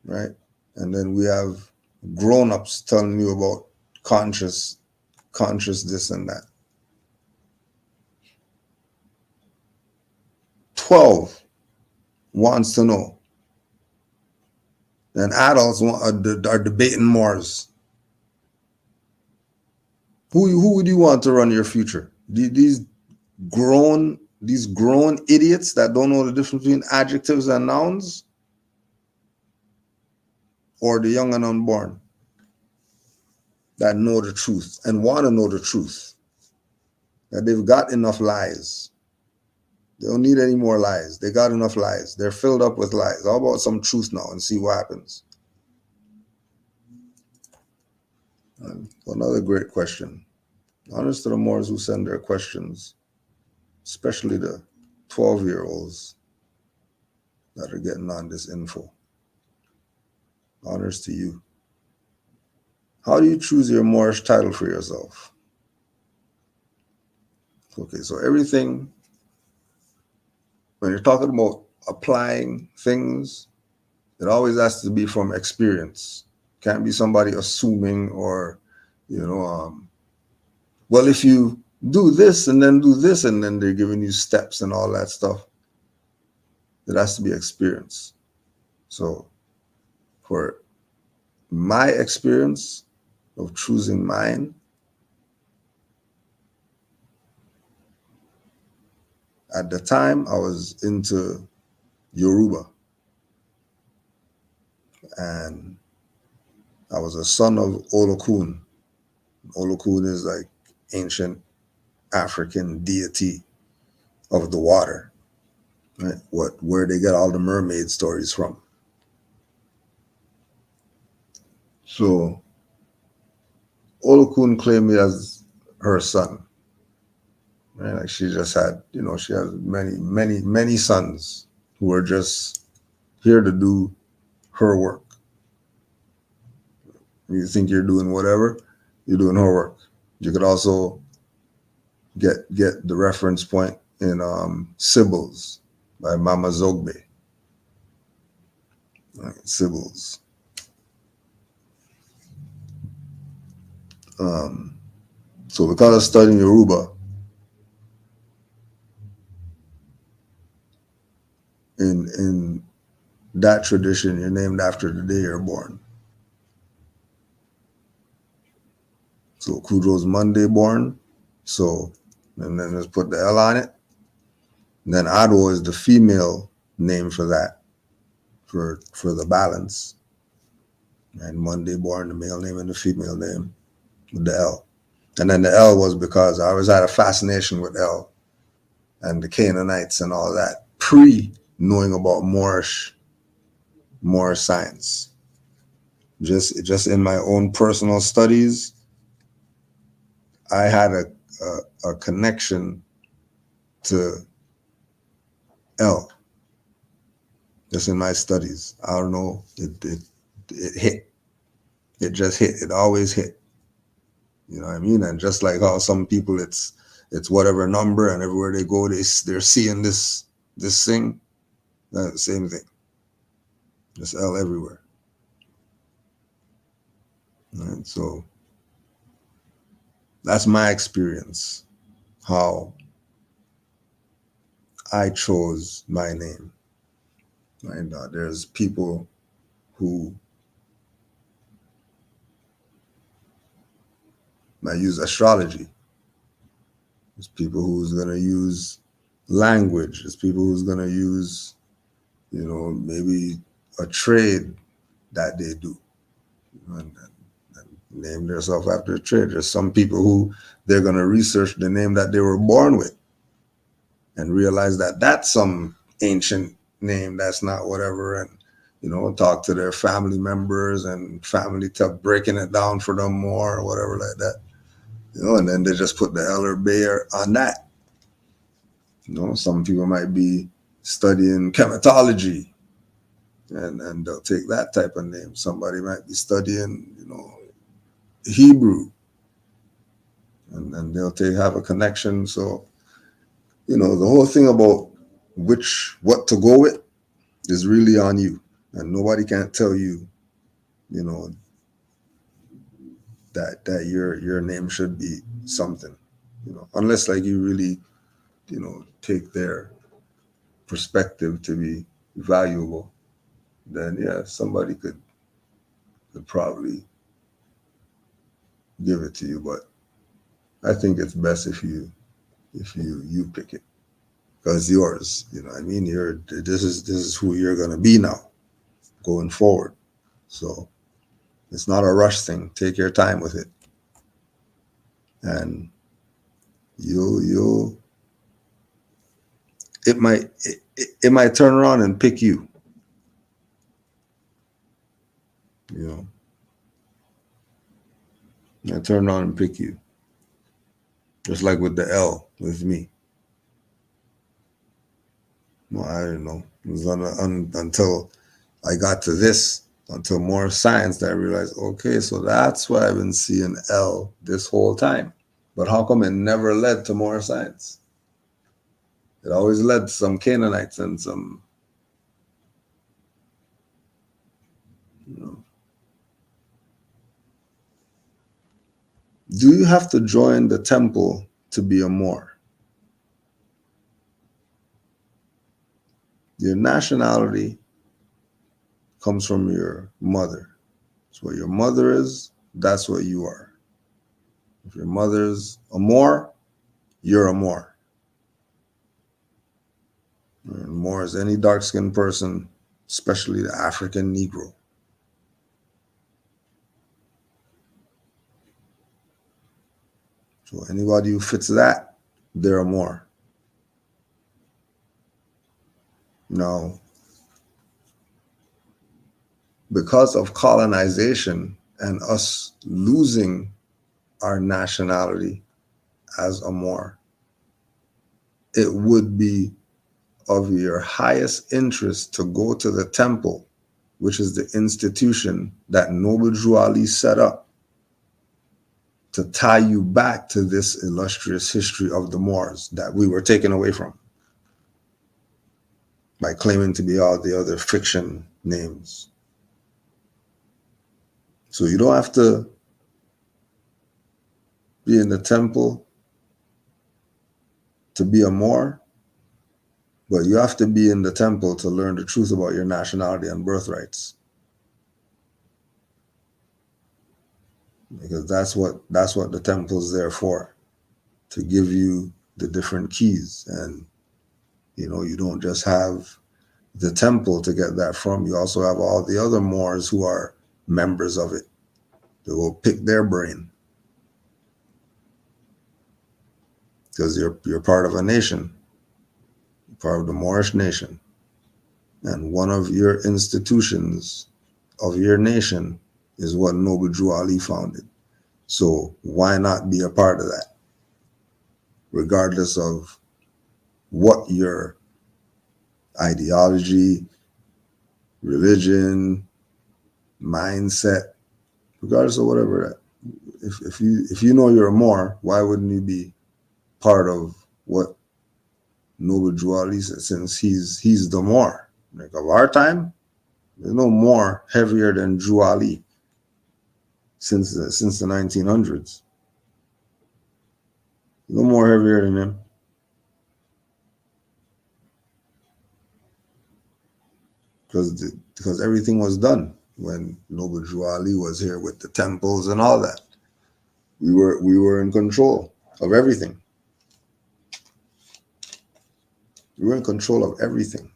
S7: Right? And then we have grown-ups telling you about conscious this and that. 12 wants to know. And adults are debating Moors. Who would you want to run your future? These grown idiots that don't know the difference between adjectives and nouns, or the young and unborn that know the truth and want to know the truth, that they've got enough lies. They don't need any more lies. They got enough lies. They're filled up with lies. How about some truth now and see what happens? Another great question. Honest to the Moors who send their questions, especially the 12-year-olds that are getting on this info. Honors to you. How do you choose your Moorish title for yourself? Okay, so everything, when you're talking about applying things, it always has to be from experience. Can't be somebody assuming or, well, if you do this and then do this and then they're giving you steps and all that stuff, it has to be experience. So for my experience of choosing mine, at the time I was into Yoruba. and I was a son of Olokun. Olokun is like ancient African deity of the water, right? Where they get all the mermaid stories from. So Olokun claimed me as her son. Right? Like she just had, she has many sons who are just here to do her work. You think you're doing whatever, you're doing her work. You could also get the reference point in Sybils by Mama Zogbe. Right? Sybils. So because of studying Yoruba, in that tradition, you're named after the day you're born. So Kudro's Monday born. So, and then just put the L on it. And then Ado is the female name for that, for the balance. And Monday born, the male name and the female name with the L. And then the L was because I always had a fascination with L and the Canaanites and all that, pre-knowing about Moorish science. Just in my own personal studies, I had a connection to L. Just in my studies, I don't know, it hit. It just hit. It always hit. You know what I mean? And just like how some people, it's whatever number, and everywhere they go, they're seeing this thing. That's the same thing. Just L everywhere. Right? So that's my experience. How I chose my name. Right? There's people who might use astrology. There's people who's gonna use language. There's people who's gonna use, maybe a trade that they do, and name themselves after a trade. There's some people who they're gonna research the name that they were born with, and realize that that's some ancient name that's not whatever, and talk to their family members and family breaking it down for them more or whatever like that. And then they just put the L or Bayer on that. Some people might be studying chematology, and they'll take that type of name. Somebody might be studying, Hebrew, and then they'll have a connection. So, the whole thing about what to go with is really on you, and nobody can tell you, that your name should be something, unless like you really, take their perspective to be valuable. Then yeah, somebody could probably give it to you, but I think it's best if you pick it, because it's yours. You know what I mean? This is who you're gonna be now, going forward. So it's not a rush thing. Take your time with it, and it might turn around and pick you. It turn around and pick you. Just like with the L with me. Well, I don't know. It was until I got to this, until more science, that I realized, okay, so that's why I've been seeing L this whole time. But how come it never led to more science? It always led to some Canaanites and some, Do you have to join the temple to be a Moor? Your nationality comes from your mother. So what your mother is, that's what you are. If your mother's a Moor, you're a Moor. And Moor is any dark-skinned person, especially the African Negro. So anybody who fits that, they're a Moor. Now, because of colonization and us losing our nationality as a Moor, it would be of your highest interest to go to the temple, which is the institution that Noble Drew Ali set up to tie you back to this illustrious history of the Moors that we were taken away from by claiming to be all the other fiction names. So you don't have to be in the temple to be a Moor, but you have to be in the temple to learn the truth about your nationality and birthrights. Because that's what the temple's there for, to give you the different keys. And you don't just have the temple to get that from. You also have all the other Moors who are members of it. They will pick their brain because you're part of a nation, you're part of the Moorish nation, and one of your institutions of your nation is what Noble Drew Ali founded. So why not be a part of that, regardless of what your ideology, religion, mindset, regardless of whatever. If you know you're a Moor, why wouldn't you be part of what Noble Drew Ali said, since he's the Moor? Like, of our time, there's no more heavier than Drew Ali since the 1900s. No more heavier than him. Because everything was done when Noble Drew Ali was here with the temples and all that. We were in control of everything. We were in control of everything.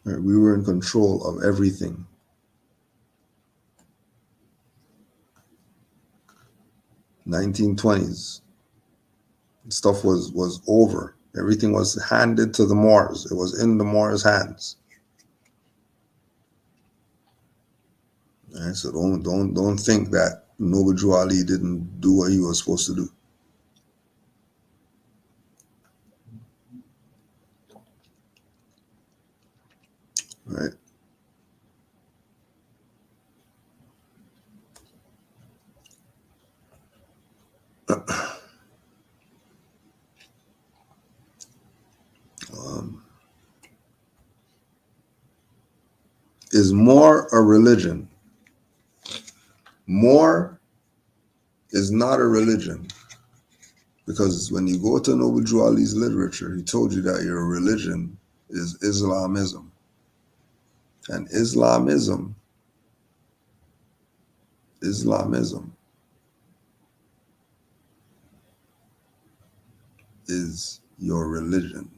S7: We were in control of everything. In the 1920s, stuff was over. Everything was handed to the Moors. It was in the Moors' hands. All right, so don't think that Noble Drew Ali didn't do what he was supposed to do. Right? Is Moor a religion? Moor is not a religion, because when you go to Noble Drew Ali's literature, he told you that your religion is Islamism. And Islamism is your religion.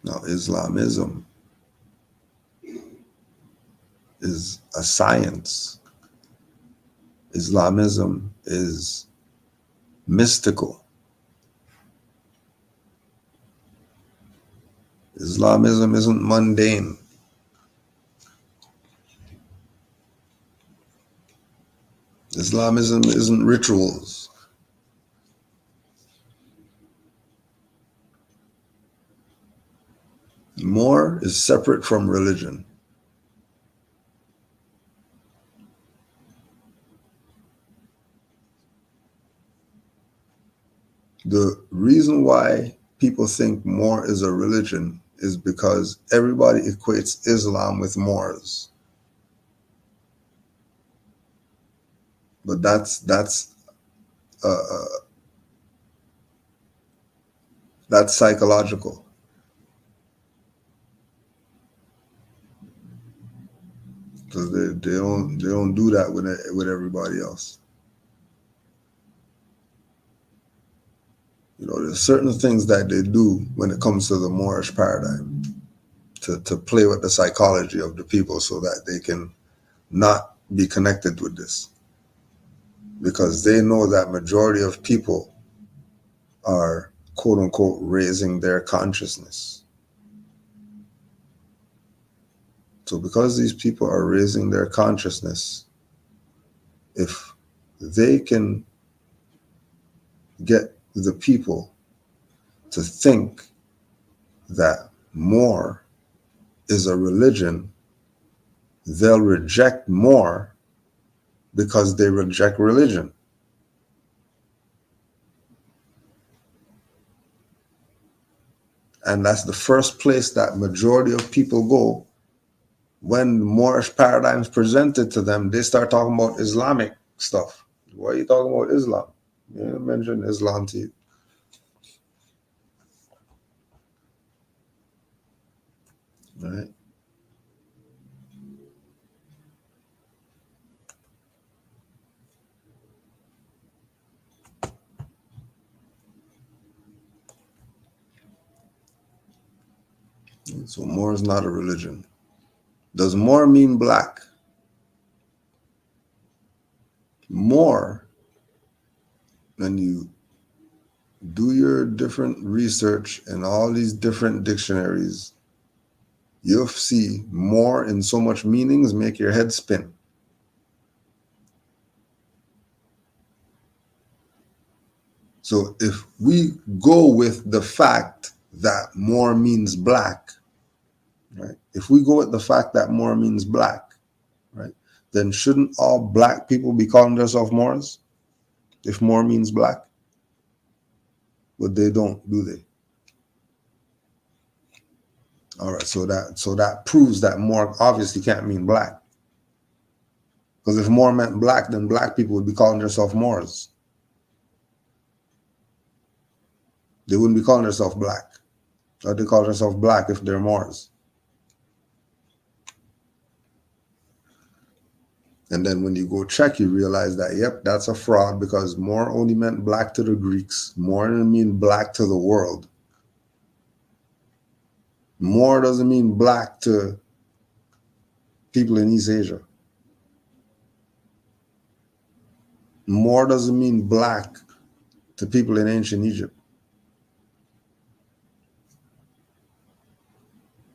S7: Now, Islamism is a science. Islamism is mystical. Islamism isn't mundane. Islamism isn't rituals. More is separate from religion. The reason why people think Moor is a religion is because everybody equates Islam with Moors. But that's psychological. Because they don't do that with everybody else. There's certain things that they do when it comes to the Moorish paradigm. to play with the psychology of the people so that they can not be connected with this, because they know that majority of people are quote unquote raising their consciousness. So because these people are raising their consciousness, if they can get the people to think that more is a religion, they'll reject more because they reject religion. And that's the first place that majority of people go when Moorish paradigms presented to them. They start talking about Islamic stuff. Why are you talking about Islam? You didn't mention Islam to you. Right? So Moor is not a religion. Does Moor mean black? Moor, when you do your different research in all these different dictionaries, you'll see more in so much meanings make your head spin. So if we go with the fact that more means black, right? If we go with the fact that more means black, right? Then shouldn't all black people be calling themselves Moors? If more means black? But they don't, do they? All right, so that proves that more obviously can't mean black. Because if more meant black, then black people would be calling themselves Moors. They wouldn't be calling themselves black. Or they call themselves black if they're Moors. And then when you go check, you realize that, yep, that's a fraud, because Moor only meant black to the Greeks. Moor didn't mean black to the world. Moor doesn't mean black to people in East Asia. Moor doesn't mean black to people in ancient Egypt.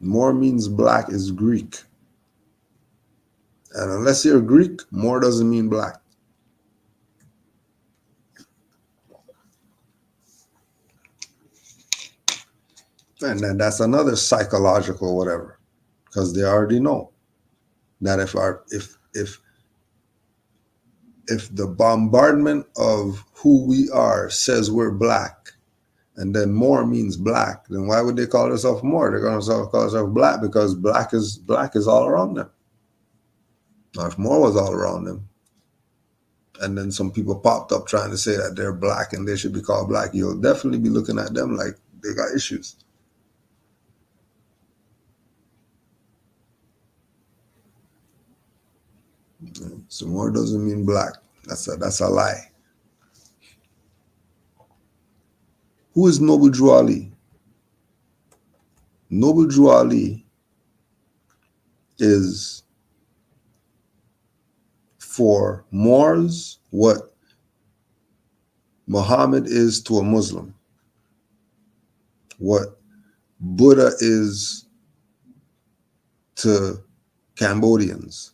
S7: Moor means black is Greek. And unless you're Greek, Moor doesn't mean black. And then that's another psychological whatever, because they already know that if the bombardment of who we are says we're black, and then Moor means black, then why would they call themselves Moor? They're going to call themselves black because black is all around them. Now, if Moor was all around them, and then some people popped up trying to say that they're black and they should be called black, you'll definitely be looking at them like they got issues. So Moor doesn't mean black. That's a lie. Who is Noble Drew Ali? Noble Drew Ali is for Moors what Muhammad is to a Muslim, what Buddha is to Cambodians,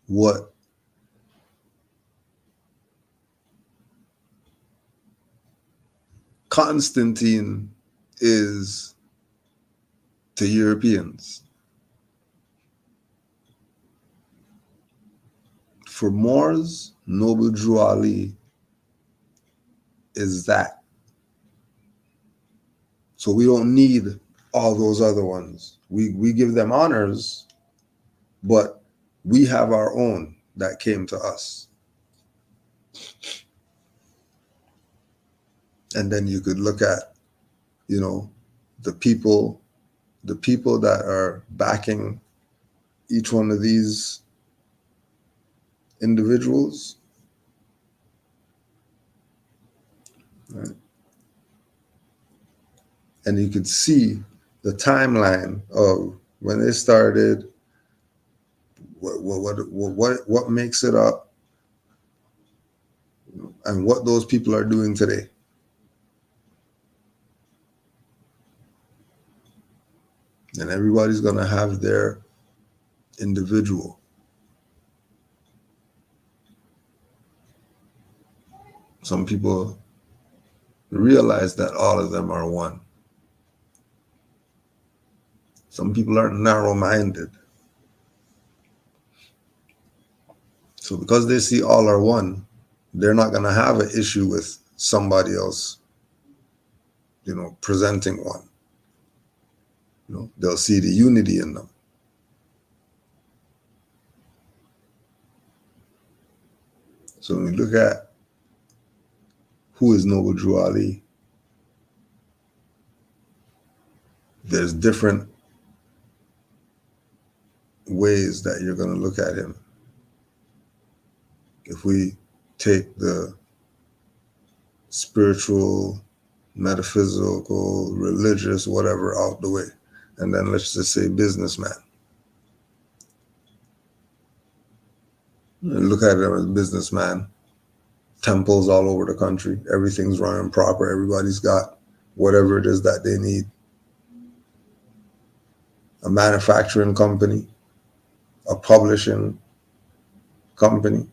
S7: what Constantine is to Europeans. For Moors, Noble Drew Ali is that. So we don't need all those other ones. We give them honors, but we have our own that came to us. And then you could look at, the people that are backing each one of these individuals. Right? And you could see the timeline of when they started, what makes it up, and what those people are doing today. And everybody's going to have their individual. Some people realize that all of them are one. Some people are narrow-minded. So because they see all are one, they're not going to have an issue with somebody else, presenting one. They'll see the unity in them. So when we look at who is Noble Drew Ali, there's different ways that you're going to look at him. If we take the spiritual, metaphysical, religious, whatever out the way, and then let's just say businessman. And look at him as a businessman. Temples all over the country. Everything's running proper. Everybody's got whatever it is that they need. A manufacturing company, a publishing company.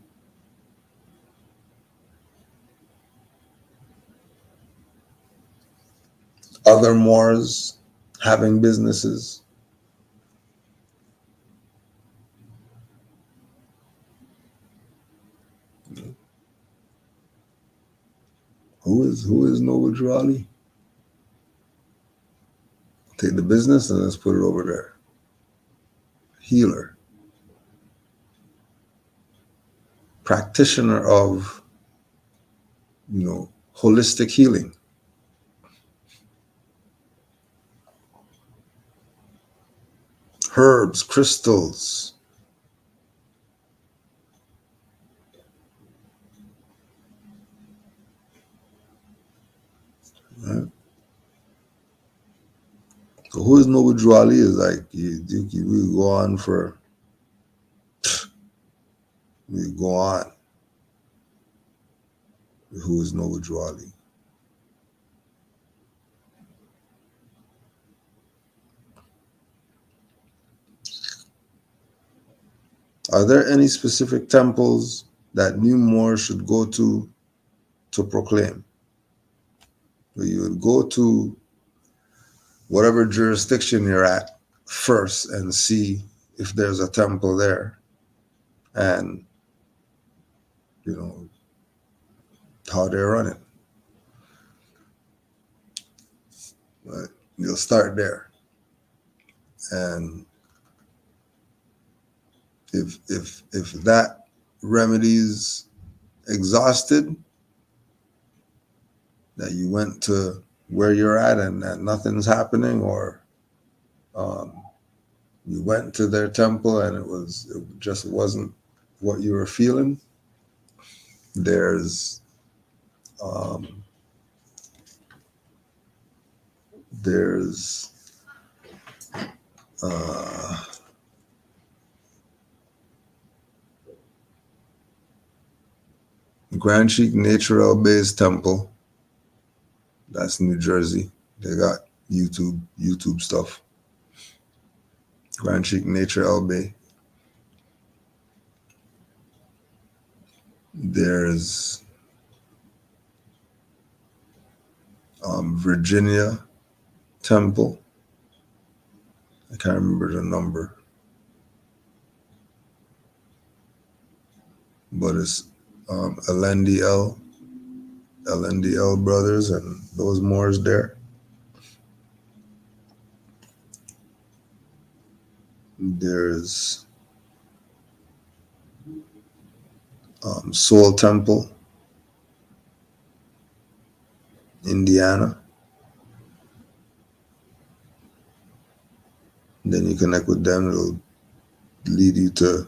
S7: Other Moors having businesses. Who is Noble Drew Ali? Take the business and let's put it over there. Healer. Practitioner of, holistic healing. Herbs, crystals. Right? So who is Noble Drew Ali is like, we go on for, we go on. Who is Noble Drew Ali? Are there any specific temples that new Moors should go to proclaim? So you would go to whatever jurisdiction you're at first and see if there's a temple there, and how they run it. But you'll start there, and if that remedy's exhausted, that you went to where you're at and that nothing's happening, or you went to their temple and it just wasn't what you were feeling, there's Grand Sheik Nature El Bay's temple. That's New Jersey. They got YouTube stuff. Grand Sheik Nature El Bay. There's Virginia Temple. I can't remember the number, but it's LNDL brothers and those Moors there. There's Soul Temple, Indiana. Then you connect with them, it'll lead you to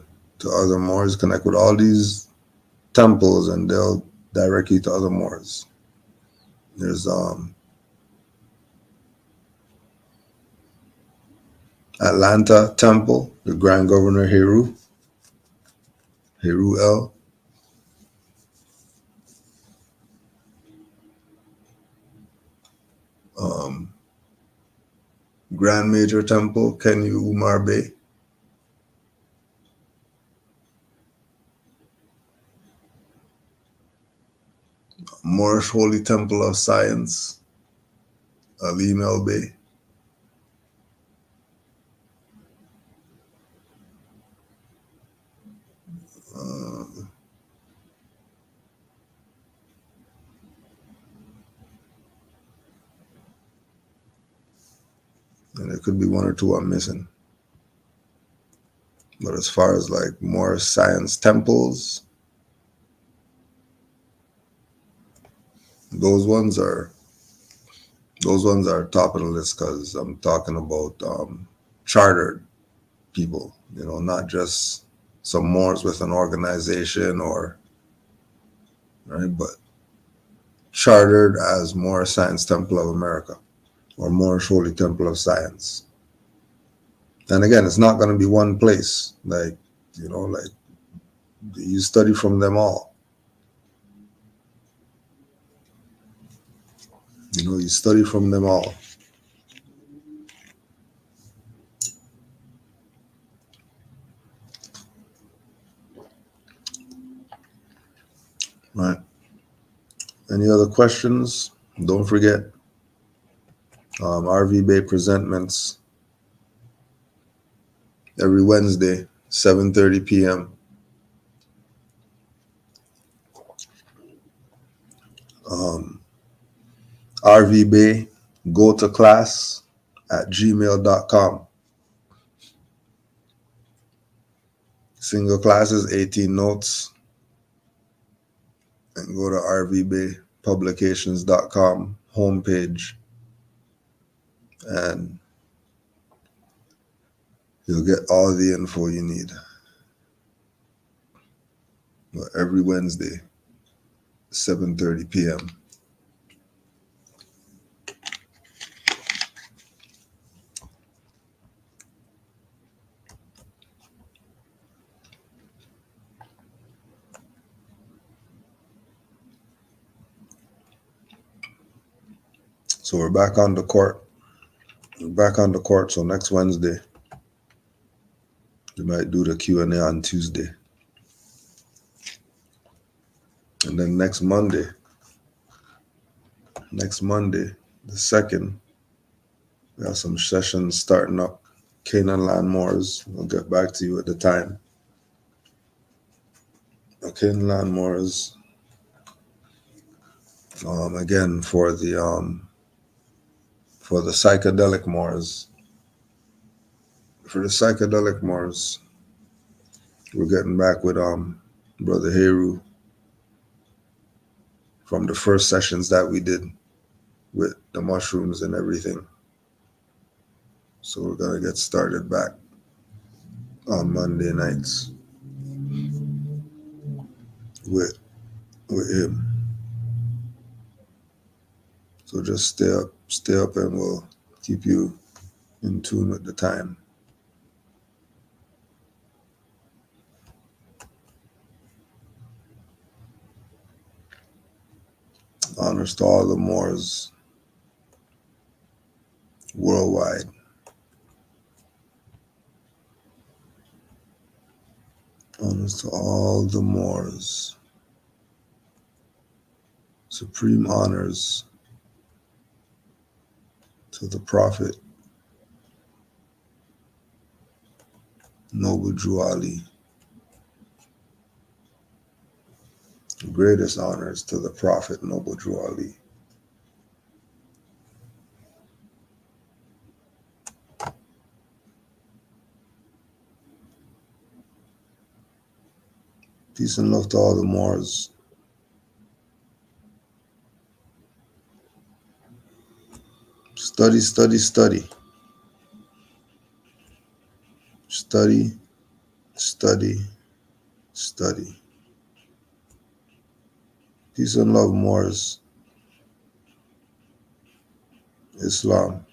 S7: other Moors. Connect with all these temples and they'll direct you to other Moors. There's Atlanta Temple, the Grand Governor Heru L. Grand Major Temple, Kenyu Umar Bey. Moorish Holy Temple of Science, Alim El Bey. And there could be one or two I'm missing. But as far as like more science temples, those ones are top of the list, because I'm talking about chartered people, not just some Moors with an organization or right, but chartered as Moorish Science Temple of America or Moorish Holy Temple of Science. And again, it's not going to be one place. Like you study from them all. You study from them all. Right. Any other questions? Don't forget, RV Bay presentments every Wednesday, 7:30 p.m. RV Bay, go to class at gmail.com. Single classes, 18 notes. And go to rvbaypublications.com homepage, and you'll get all the info you need. Every Wednesday, 7:30 p.m. So we're back on the court. So next Wednesday, we might do the Q&A on Tuesday. And then next Monday, the 2nd, we have some sessions starting up. Canaanland Moors. We'll get back to you at the time. Canaanland Moors. Again, for the psychedelic Moors. For the psychedelic Moors, we're getting back with Brother Heru from the first sessions that we did with the mushrooms and everything. So we're gonna get started back on Monday nights with him. So just stay up, and we'll keep you in tune with the time. Honors to all the Moors worldwide. Honors to all the Moors. Supreme honors to the Prophet, Noble Drew Ali. Greatest honors to the Prophet, Noble Drew Ali. Peace and love to all the Moors. Study, study, study. Study, study, study. Peace and love, Moors. Islam.